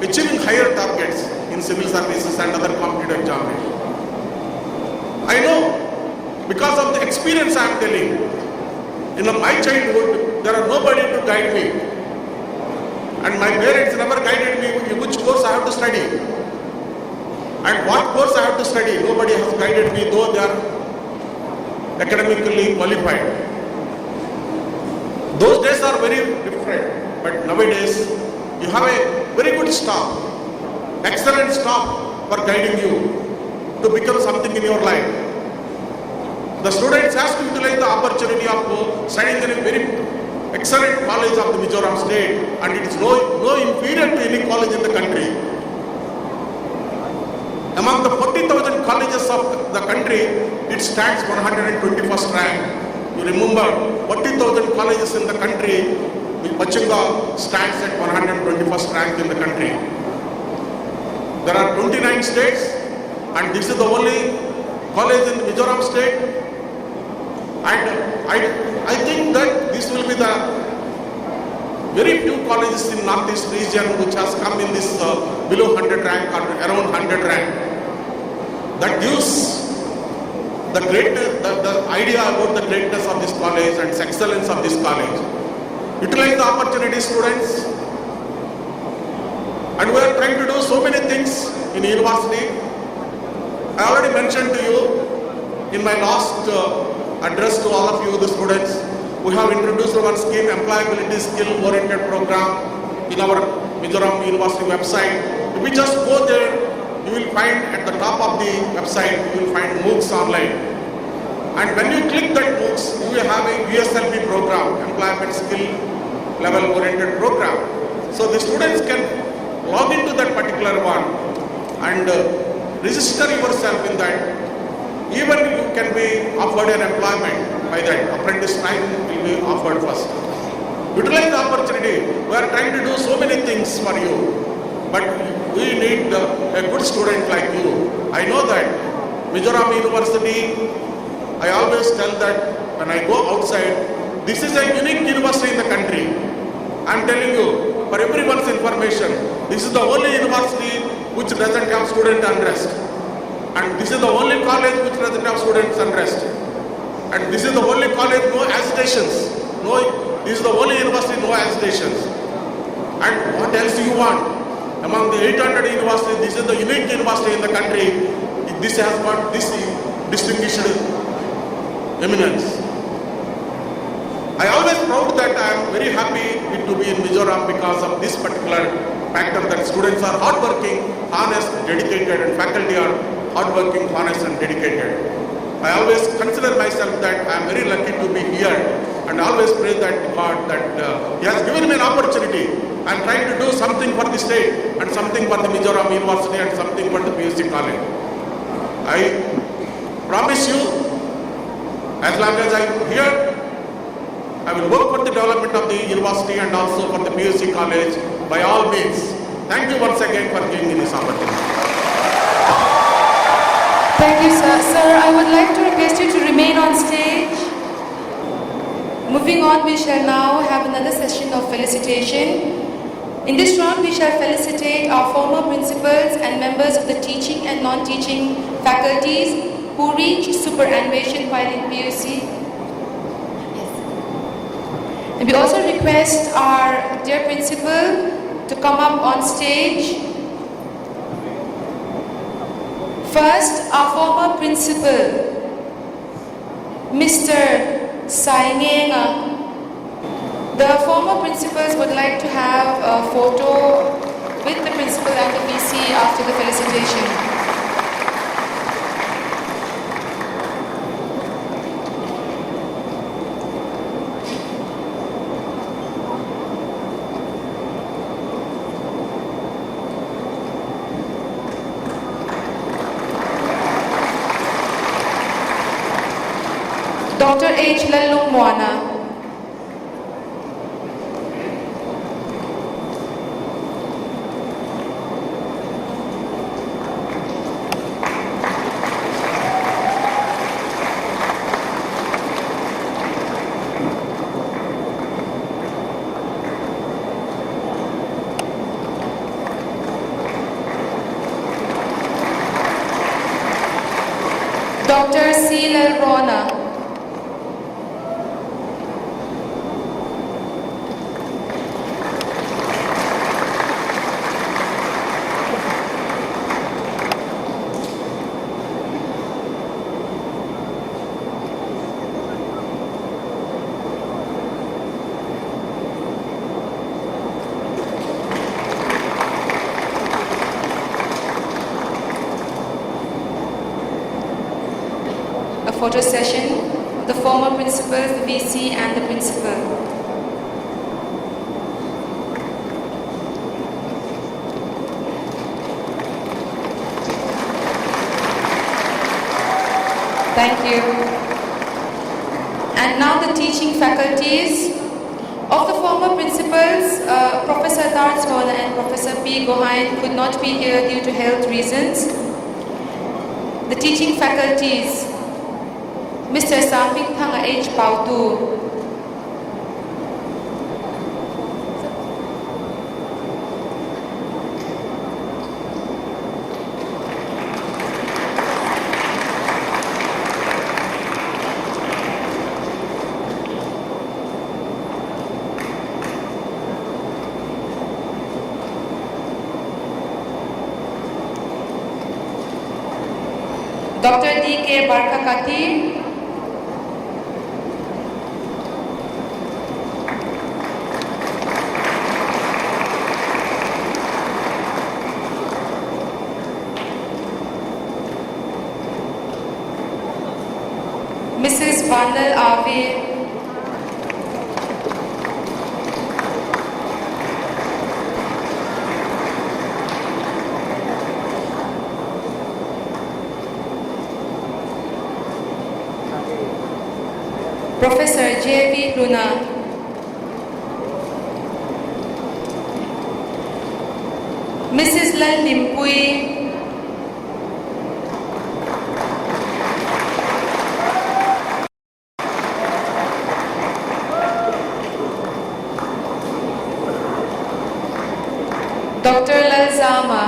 achieving higher targets in civil services and other competitive examinations. I know because of the experience I am telling. In my childhood, there are nobody to guide me. And my parents never guided me in which course I have to study. And what course I have to study. Nobody has guided me, though they are academically qualified. Those days are very different. But nowadays, you have a very good staff, excellent staff for guiding you to become something in your life. The students has to utilize the opportunity of studying in a very excellent college of the Mizoram state, and it is no inferior to any college in the country. Among the 40,000 colleges of the country, it stands 121st rank. You remember, 40,000 colleges in the country, Pachinga stands at 121st rank in the country. There are 29 states, and this is the only college in the Mizoram state. And I think that this will be the very few colleges in Northeast region which has come in this below 100 rank or around 100 rank. That gives the idea about the greatness of this college and excellence of this college. Utilize the opportunity, students. And we are trying to do so many things in university. I already mentioned to you in my last address to all of you, the students, we have introduced one scheme, employability skill-oriented program in our Mizoram University website. If we just go there, you will find at the top of the website, you will find MOOCs online. And when you click that MOOCs, you will have a USLP program, employment skill level-oriented program. So the students can log into that particular one and register yourself in that. Even you can be offered an employment by that. Apprentice time will be offered first. Utilize the opportunity. We are trying to do so many things for you. But we need a good student like you. I know that Mizoram University, I always tell that when I go outside, this is a unique university in the country. I am telling you, for everyone's information, this is the only university which doesn't have student unrest. And this is the only college which doesn't have students unrest. And this is the only college, no agitations. This is the only university, no agitations. And what else do you want? Among the 800 universities, this is the unique university in the country. This has got this distinguished eminence. I always proud that I am very happy to be in Mizoram because of this particular factor that students are hardworking, honest, dedicated, and faculty are hardworking, honest, and dedicated. I always consider myself that I am very lucky to be here, and always pray that God that He has given me an opportunity. I am trying to do something for the state, and something for the Mizoram University, and something for the PUC college. I promise you, as long as I am here, I will work for the development of the university and also for the PUC college by all means. Thank you once again for giving me this opportunity. Thank you, sir. Sir, I would like to request you to remain on stage. Moving on, we shall now have another session of felicitation. In this round, we shall felicitate our former principals and members of the teaching and non-teaching faculties who reached superannuation while in PUC. And we also request our dear principal to come up on stage. First, our former principal, Mr. Saingenga. The former principals would like to have a photo with the principal and the VC after the felicitation. Dr. H. Lalung Moana. Dr. C. Lalrona. Photo session, the former principals, the VC and the principal. Thank you. And now the teaching faculties. Of the former principals, Professor Dartswala and Professor P. Gohain could not be here due to health reasons. The teaching faculties, Mr. Samping Thanga H. Pautu, Dr. D.K. Barkakati, Mrs. Vandal Avi, Professor J.V. Luna, Mrs. Lan Limpui, Dr. Lalzama,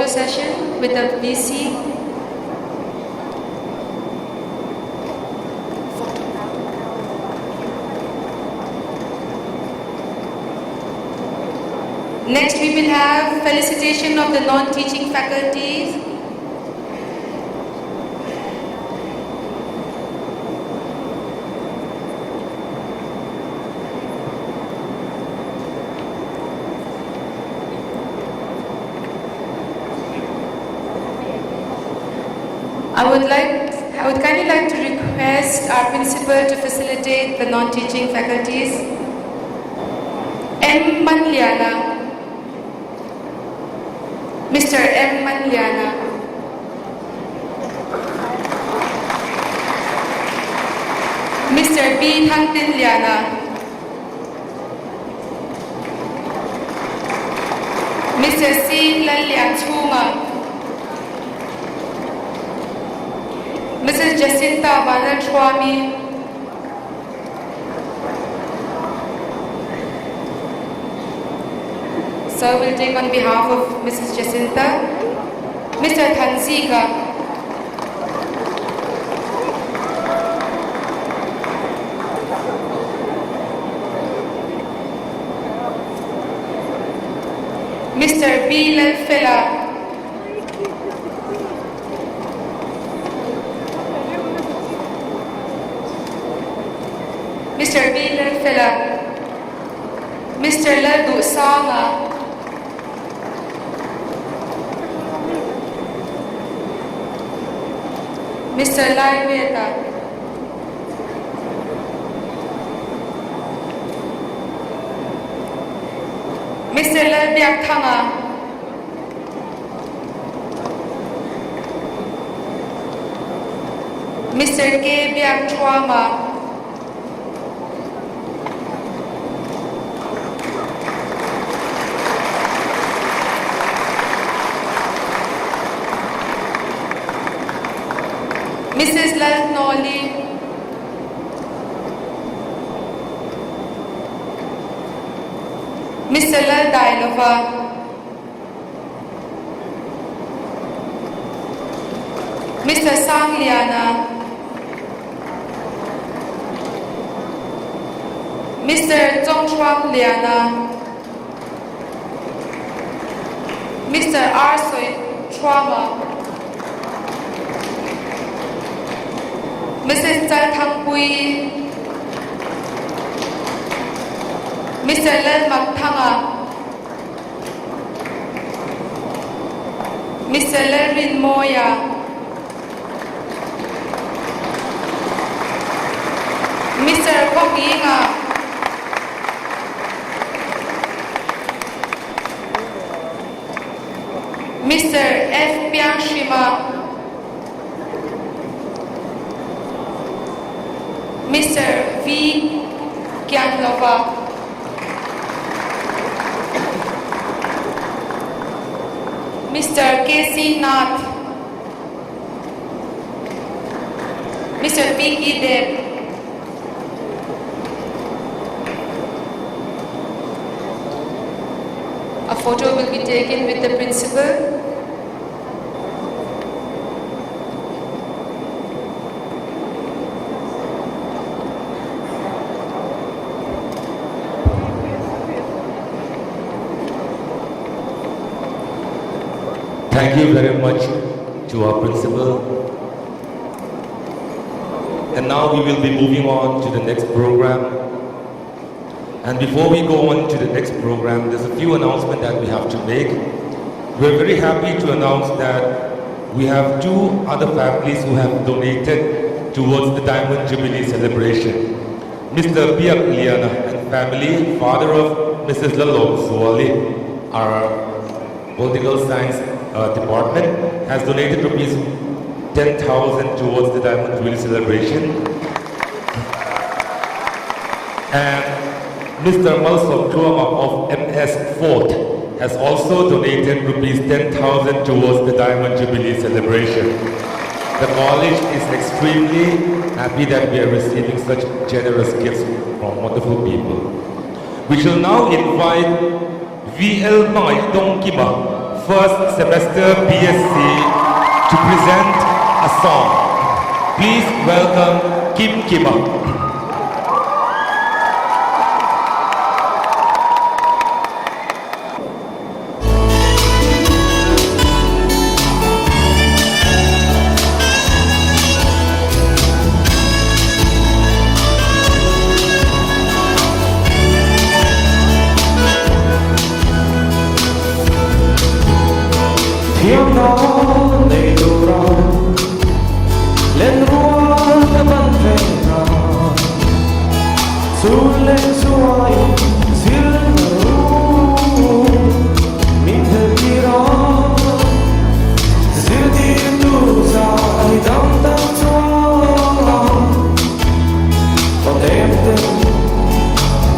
session with the VC. Next, we will have felicitation of the non-teaching faculties. I would kindly like to request our principal to facilitate the non-teaching faculties. M. Manliana. Mr. M. Manliana. Mr. B. Thangtin Liana. Mr. C. Lalian Chunga. Mrs. Jacinta Vanachwami. Sir will take on behalf of Mrs. Jacinta. Mr. Tanzika. Mr. B. Lalfela. Mr. B. Lalfela. Mr. Laldu Sanga. Mr. Lai Mehta. Mr. Lai Biak Thanga. Mr. K. Biak Chwama. Mrs. Lal Noli. Mr. Lal Dailova. Mr. Sang Liana. Mr. Zhong Chuang Liana. Mr. R. Sui Chwama. Mrs. Zhal Thang Pui. Mr. Lal Mak Thanga. Mr. Lal Rin Moya. Mr. Kok Yinga. Mr. F. Piang Shima. Mr. V. Kyanlova. Mr. K.C. Nath. Mr. P.E. Deb. A photo will be taken with the principal. Thank you very much to our principal. And now we will be moving on to the next program. And before we go on to the next program, there's a few announcements that we have to make. We're very happy to announce that we have two other families who have donated towards the Diamond Jubilee celebration. Mr. Biak Liana and family, father of Mrs. Lalong Suwali, our political science department, has donated rupees 10,000 towards the Diamond Jubilee celebration. And Mr. Malsom Tuama of MS Fort has also donated rupees 10,000 towards the Diamond Jubilee celebration. The college is extremely happy that we are receiving such generous gifts from wonderful people. We shall now invite VL Mai Dongkima first semester BSc to present a song. Please welcome Kim Kima. Tiếng đó đầy đủ rồi lên hoa ta bắn về rồi xuống lên xuôi xuyên ru mình thật đi đó giữ tiếng tu dài đắm tâm xóa còn em tên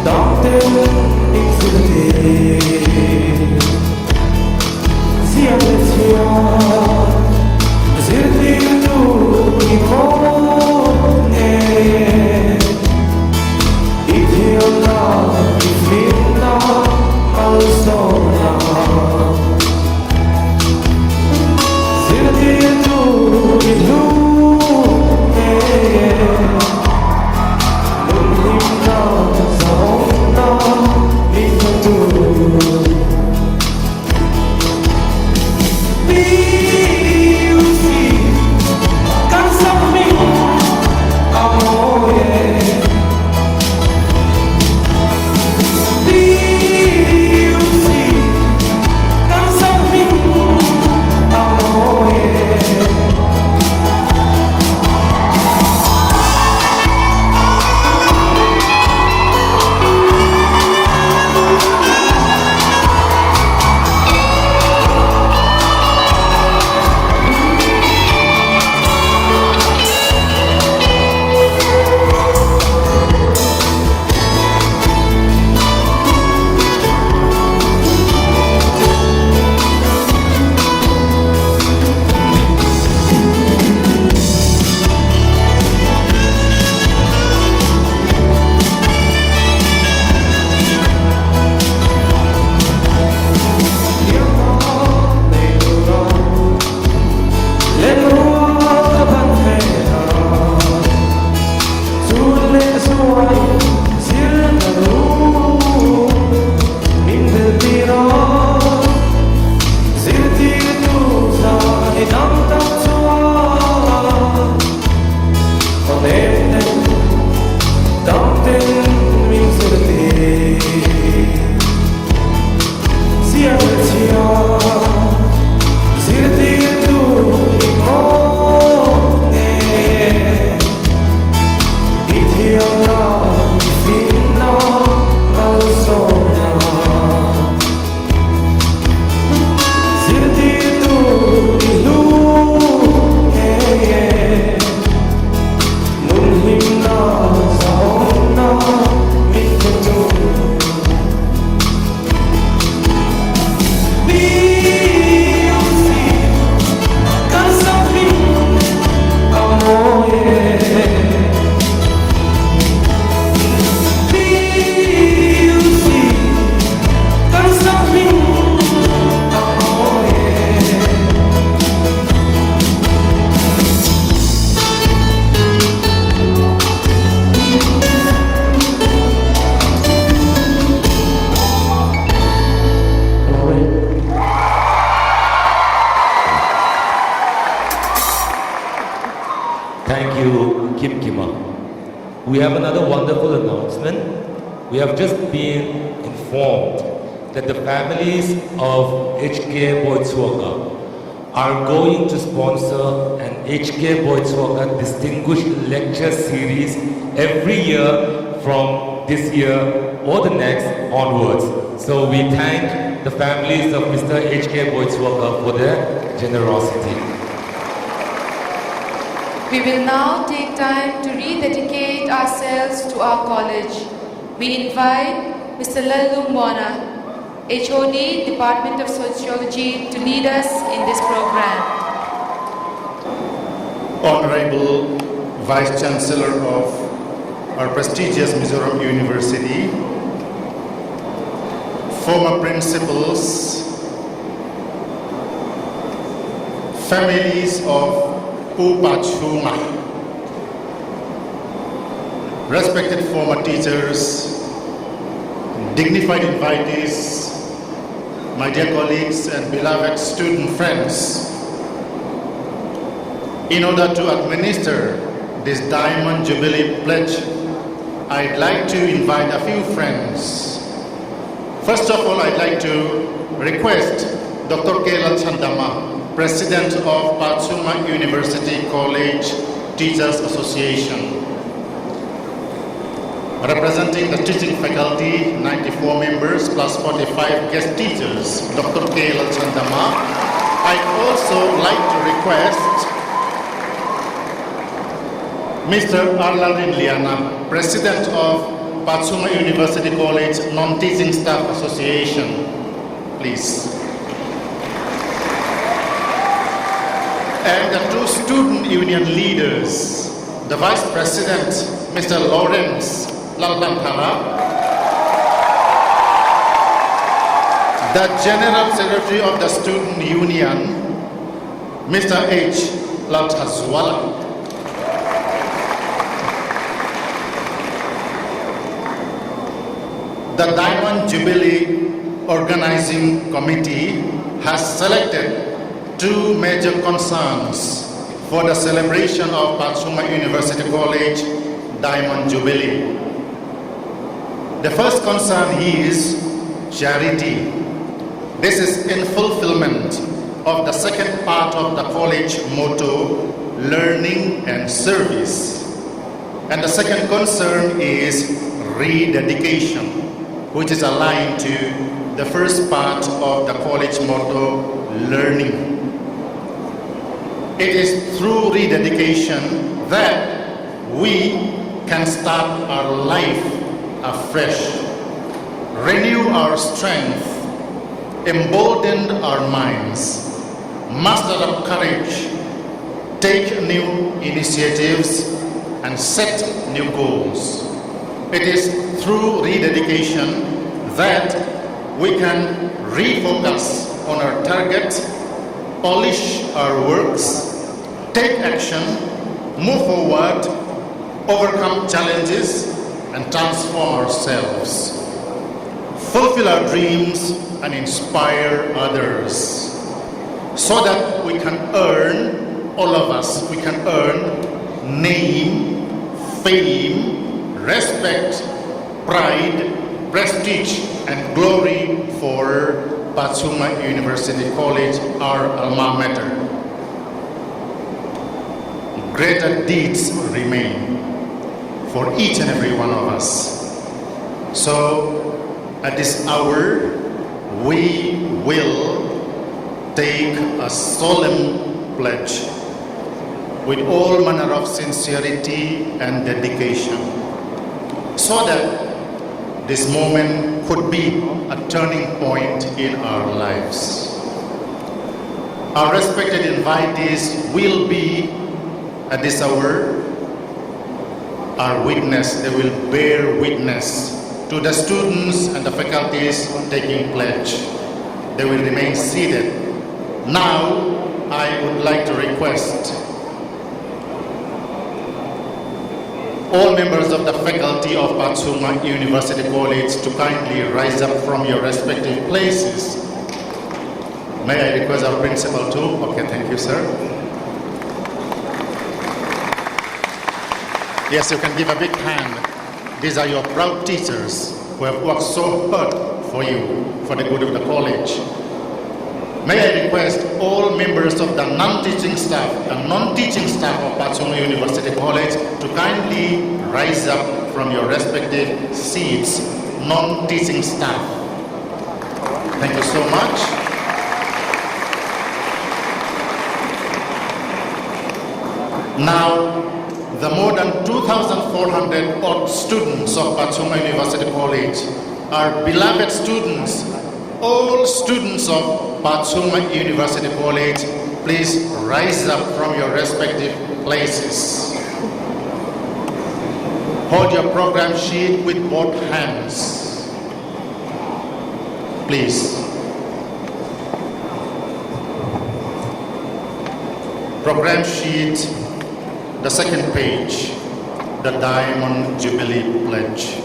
đắm tên mình giữ tiếng Thank you, Kim Kima. We have another wonderful announcement. We have just been informed that the families of HK Boitsuoka are going to sponsor an HK Boitsuoka Distinguished Lecture Series every year from this year or the next onwards. So we thank the families of Mr. HK Boitsuoka for their generosity. We will now take time to rededicate ourselves to our college. We invite Mr. Lalu Mona, HOD, Department of Sociology, to lead us in this program. Honorable Vice Chancellor of our prestigious Mizoram University, former principals, families of Pupachunga, respected former teachers, dignified invitees, my dear colleagues and beloved student friends, in order to administer this Diamond Jubilee Pledge, I'd like to invite a few friends. First of all, I'd like to request Dr. Kelal Chandama, President of Patsuma University College Teachers Association. Representing the teaching faculty, 94 members plus 45 guest teachers, Dr. Kelal Chandama. I'd also like to request Mr. Arladin Liana, President of Patsuma University College Non-Teaching Staff Association, please. And the two student union leaders, the Vice President, Mr. Lawrence Lalbantara, the General Secretary of the Student Union, Mr. H. Laltazwala, the Diamond Jubilee Organizing Committee has selected two major concerns for the celebration of Patsuma University College Diamond Jubilee. The first concern is charity. This is in fulfillment of the second part of the college motto, learning and service. And the second concern is rededication, which is aligned to the first part of the college motto, learning. It is through rededication that we can start our life afresh, renew our strength, embolden our minds, muster up courage, take new initiatives, and set new goals. It is through rededication that we can refocus on our target, polish our works, take action, move forward, overcome challenges, and transform ourselves, fulfill our dreams, and inspire others, so that we can earn, all of us, we can earn name, fame, respect, pride, prestige, and glory for Patsuma University College, our alma mater. Greater deeds remain for each and every one of us. So, at this hour, we will take a solemn pledge with all manner of sincerity and dedication, so that this moment could be a turning point in our lives. Our respected invitees will be, at this hour, our witness. They will bear witness to the students and the faculties taking pledge. They will remain seated. Now, I would like to request all members of the faculty of Patsuma University College to kindly rise up from your respective places. May I request our principal too? Okay, thank you, sir. Yes, you can give a big hand. These are your proud teachers who have worked so hard for you, for the good of the college. May I request all members of the non-teaching staff and non-teaching staff of Patsuma University College to kindly rise up from your respective seats, non-teaching staff. Thank you so much. Now, the more than 2,400 odd students of Patsuma University College are beloved students. All students of Patsuma University College, please rise up from your respective places. Hold your program sheet with both hands. Please. program sheet, the second page, the Diamond Jubilee Pledge.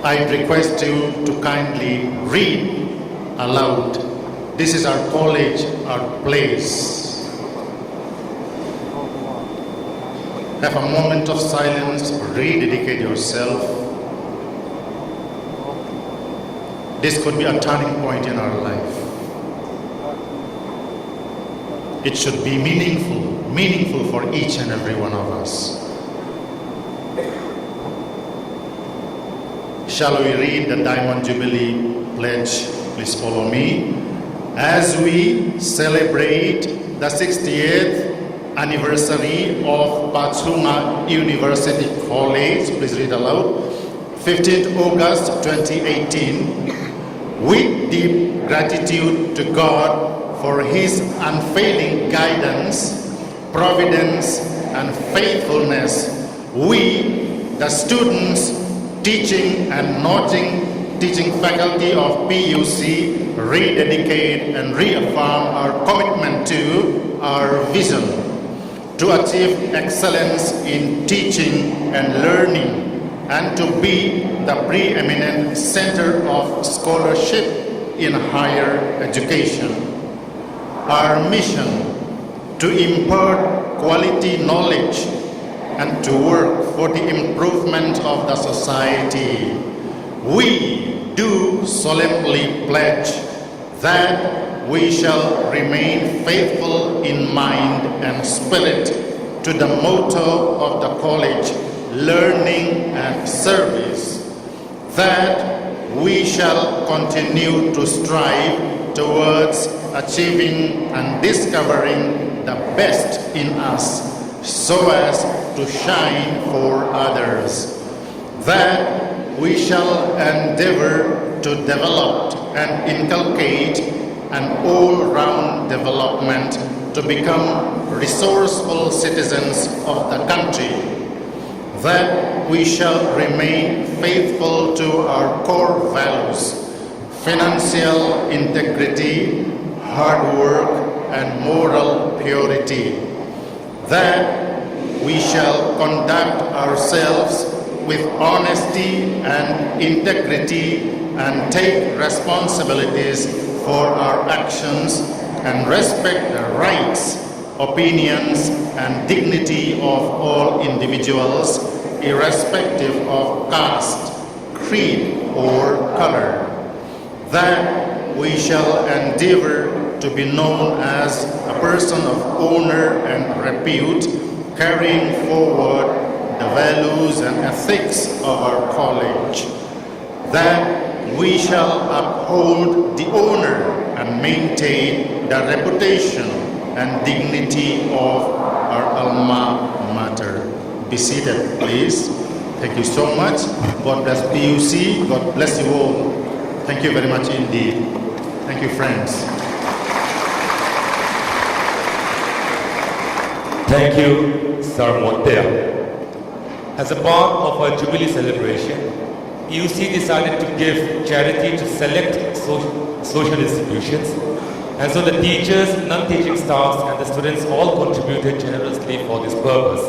I request you to kindly read aloud. This is our college, our place. Have a moment of silence, rededicate yourself. This could be a turning point in our life. It should be meaningful for each and every one of us. Shall we read the Diamond Jubilee Pledge? Please follow me. As we celebrate the 60th anniversary of Pachunga University College, please read aloud, 15th August 2018, with deep gratitude to God for His unfailing guidance, providence, and faithfulness, we, the students, teaching and non-teaching faculty of PUC, rededicate and reaffirm our commitment to our vision to achieve excellence in teaching and learning and to be the preeminent center of scholarship in higher education. Our mission to impart quality knowledge and to work for the improvement of the society. We do solemnly pledge that we shall remain faithful in mind and spirit to the motto of the college, learning and service, that we shall continue to strive towards achieving and discovering the best in us so as to shine for others, that we shall endeavor to develop and inculcate an all-round development to become resourceful citizens of the country, that we shall remain faithful to our core values, financial integrity, hard work, and moral purity, that we shall conduct ourselves with honesty and integrity and take responsibilities for our actions and respect the rights, opinions, and dignity of all individuals, irrespective of caste, creed, or color, that we shall endeavor to be known as a person of honor and repute, carrying forward the values and ethics of our college, that we shall uphold the honor and maintain the reputation and dignity of our alma mater. Be seated, please. Thank you so much. God bless PUC. God bless you all. Thank you very much indeed. Thank you, friends. Thank you, Sir Montea. As a part of our Jubilee celebration, PUC decided to give charity to select social institutions, and so the teachers, non-teaching staffs, and the students all contributed generously for this purpose.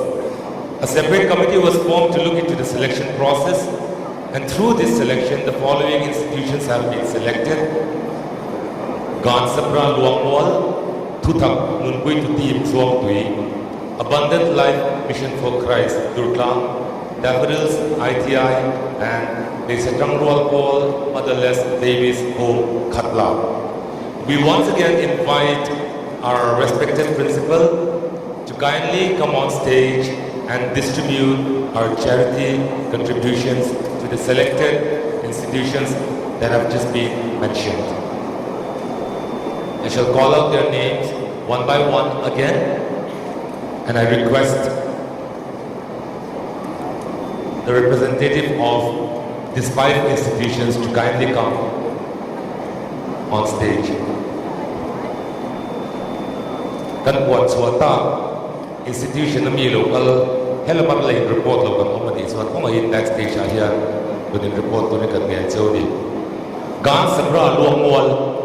A separate committee was formed to look into the selection process, and through this selection, the following institutions have been selected: Gansapra Luangwal, Tutak Nunkui Tutim Suam Tui, Abundant Life Mission for Christ, Durklang, Daffodils, ITI, and the Setang Rualpol Motherless Babies Home, Katla. We once again invite our respected principal to kindly come on stage and distribute our charity contributions to the selected institutions that have just been mentioned. I shall call out their names one by one again, and I request the representative of these 5 institutions to kindly come on stage. Kan Puat Suata institution na mi local helamat lay report local committee so kung ay next stage here with report to ni kan ngai chodi Gansapra Luangwal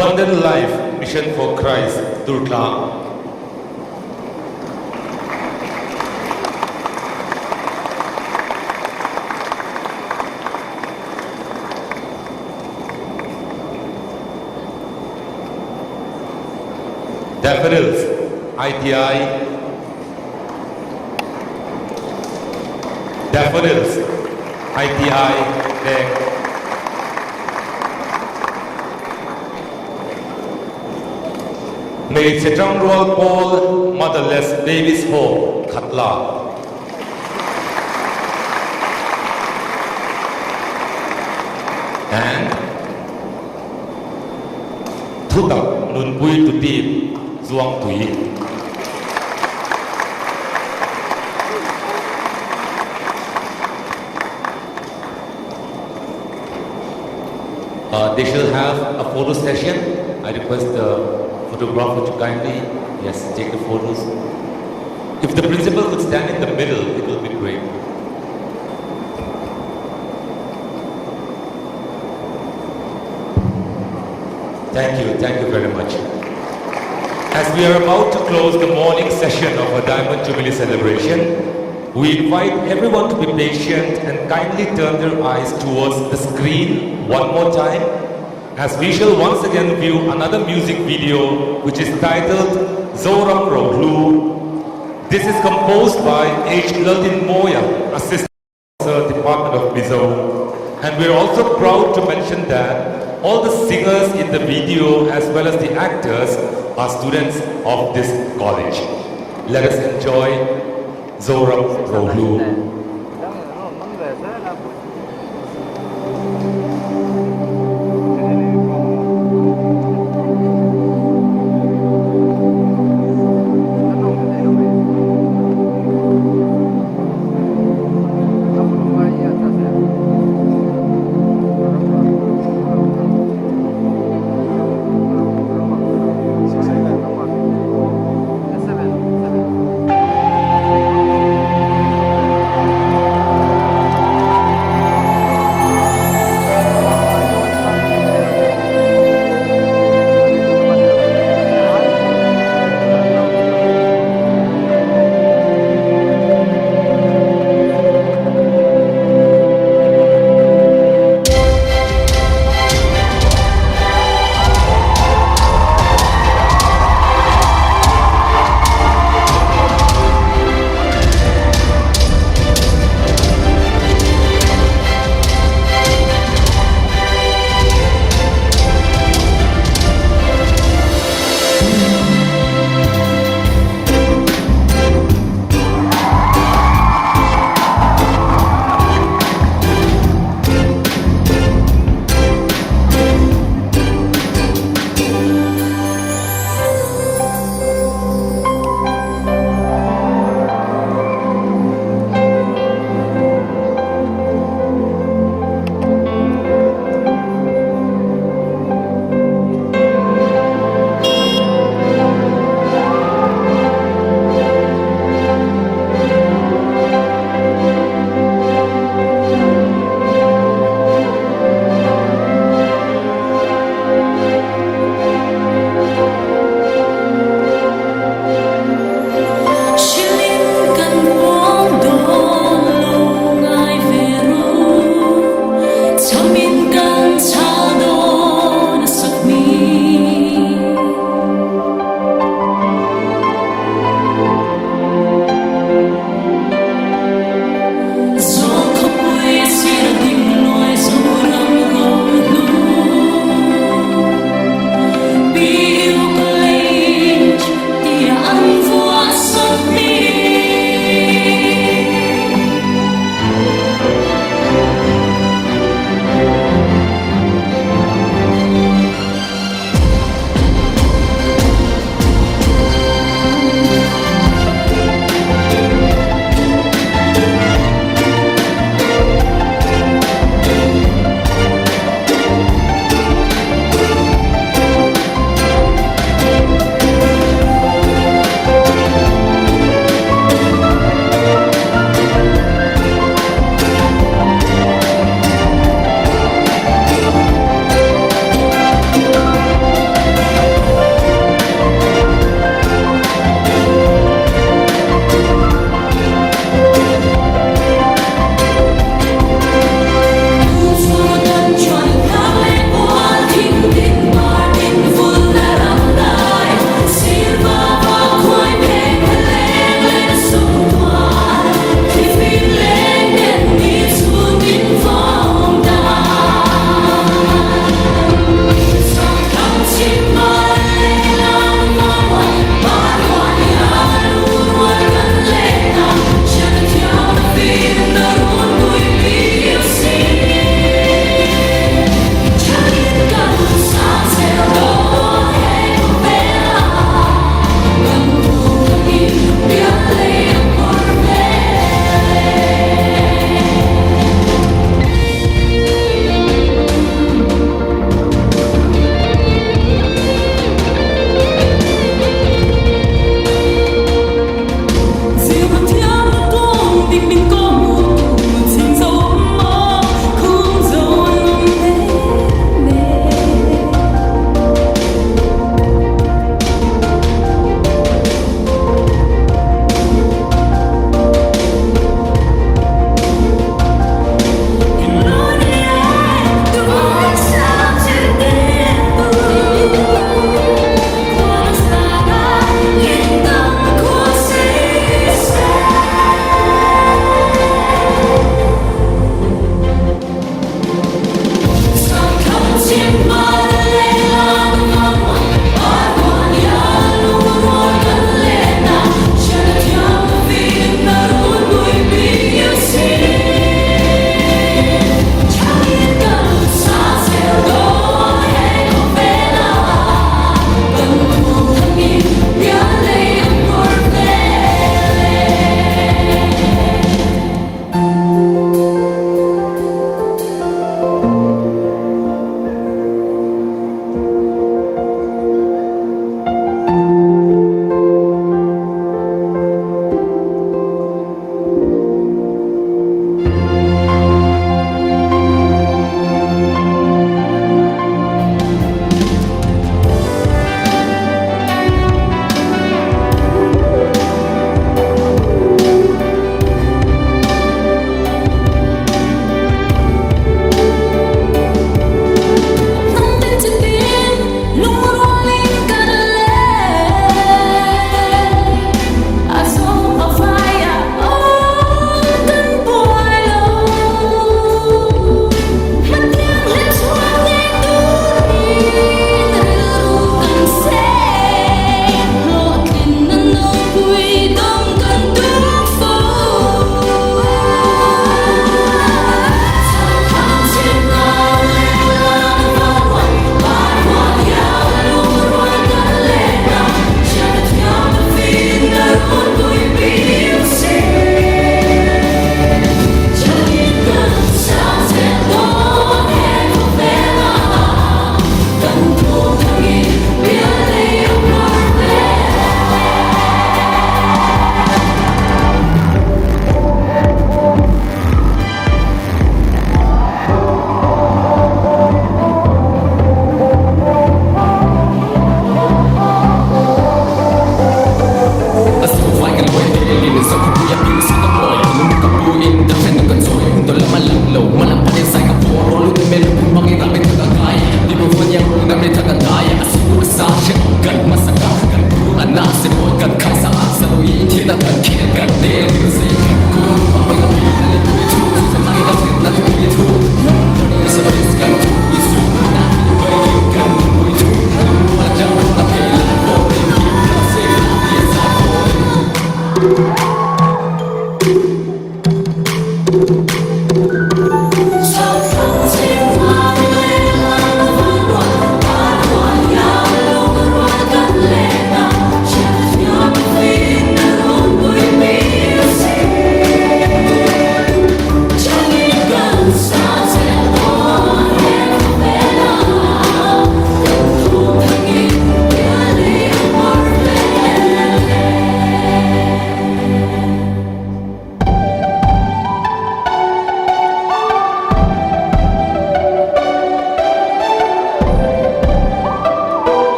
Abundant Life Mission for Christ, Durtla. Daffodils, ITI. Daffodils, ITI, Deck. May Sejong Royal Paul, Motherless Babies Home, Katla. And Thutak Nun Pui Tutip, Zuang Tui. They shall have a photo session. I request the photographer to kindly, yes, take the photos. If the principal could stand in the middle, it will be great. Thank you very much. As we are about to close the morning session of our Diamond Jubilee celebration, we invite everyone to be patient and kindly turn their eyes towards the screen one more time, as we shall once again view another music video which is titled Zoram Rohlu. This is composed by H. Laltin Moya, Assistant Professor, Department of Mizo. And we are also proud to mention that all the singers in the video as well as the actors are students of this college. Let us enjoy Zoram Rohlu.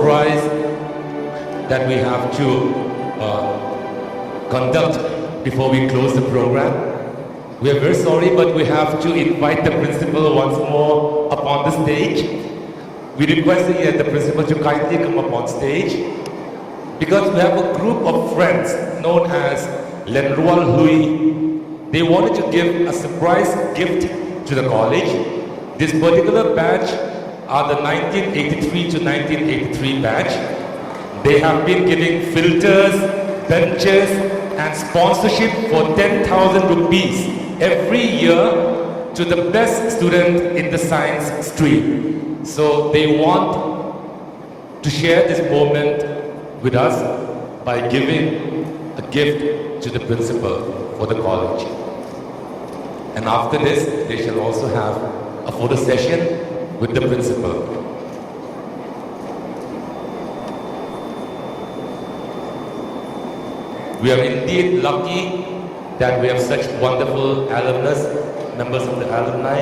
surprise that we have to conduct before we close the program. We are very sorry, but we have to invite the principal once more up on the stage. We request the principal to kindly come up on stage because we have a group of friends known as Lenrual Hui. They wanted to give a surprise gift to the college. This particular batch are the 1983 to 1983 batch. They have been giving filters, benches and sponsorship for 10,000 rupees every year to the best student in the science stream. So they want to share this moment with us by giving a gift to the principal for the college. And after this, they shall also have a photo session with the principal. We are indeed lucky that we have such wonderful alumnus, members of the alumni,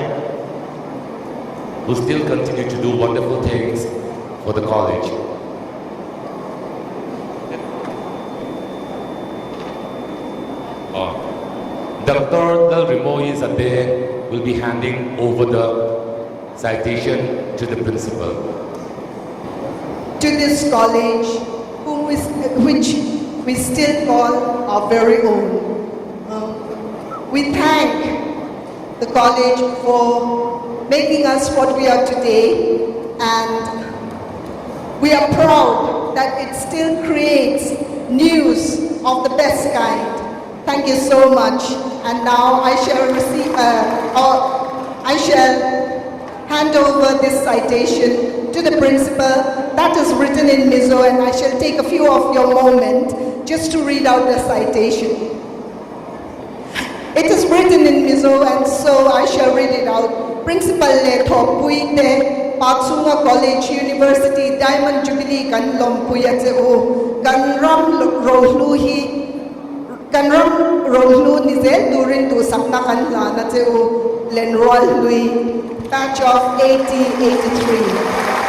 who still continue to do wonderful things for the college. Dr. Del Rimoy Zadeh will be handing over the citation to the principal. To this college, which we still call our very own. We thank the college for making us what we are today, and we are proud that it still creates news of the best kind. Thank you so much. And now I shall hand over this citation to the principal. That is written in Mizo, and I shall take a few of your moment just to read out the citation. It is written in Mizo, and so I shall read it out. Principal Leto Puite, Patsunga College University, Diamond Jubilee Kanlom Puyateo, Kanram Rohlu Nizel during to Sakna Kanla Nateo, Lenrual Hui, batch of 1883.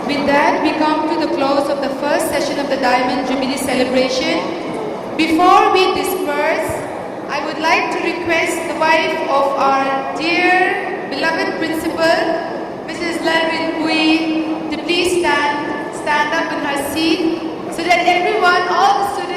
With that, we come to the close of the first session of the Diamond Jubilee celebration. Before we disperse, I would like to request the wife of our dear, beloved principal, Mrs. Lerwin Hui, to please stand up in her seat so that everyone, all the students,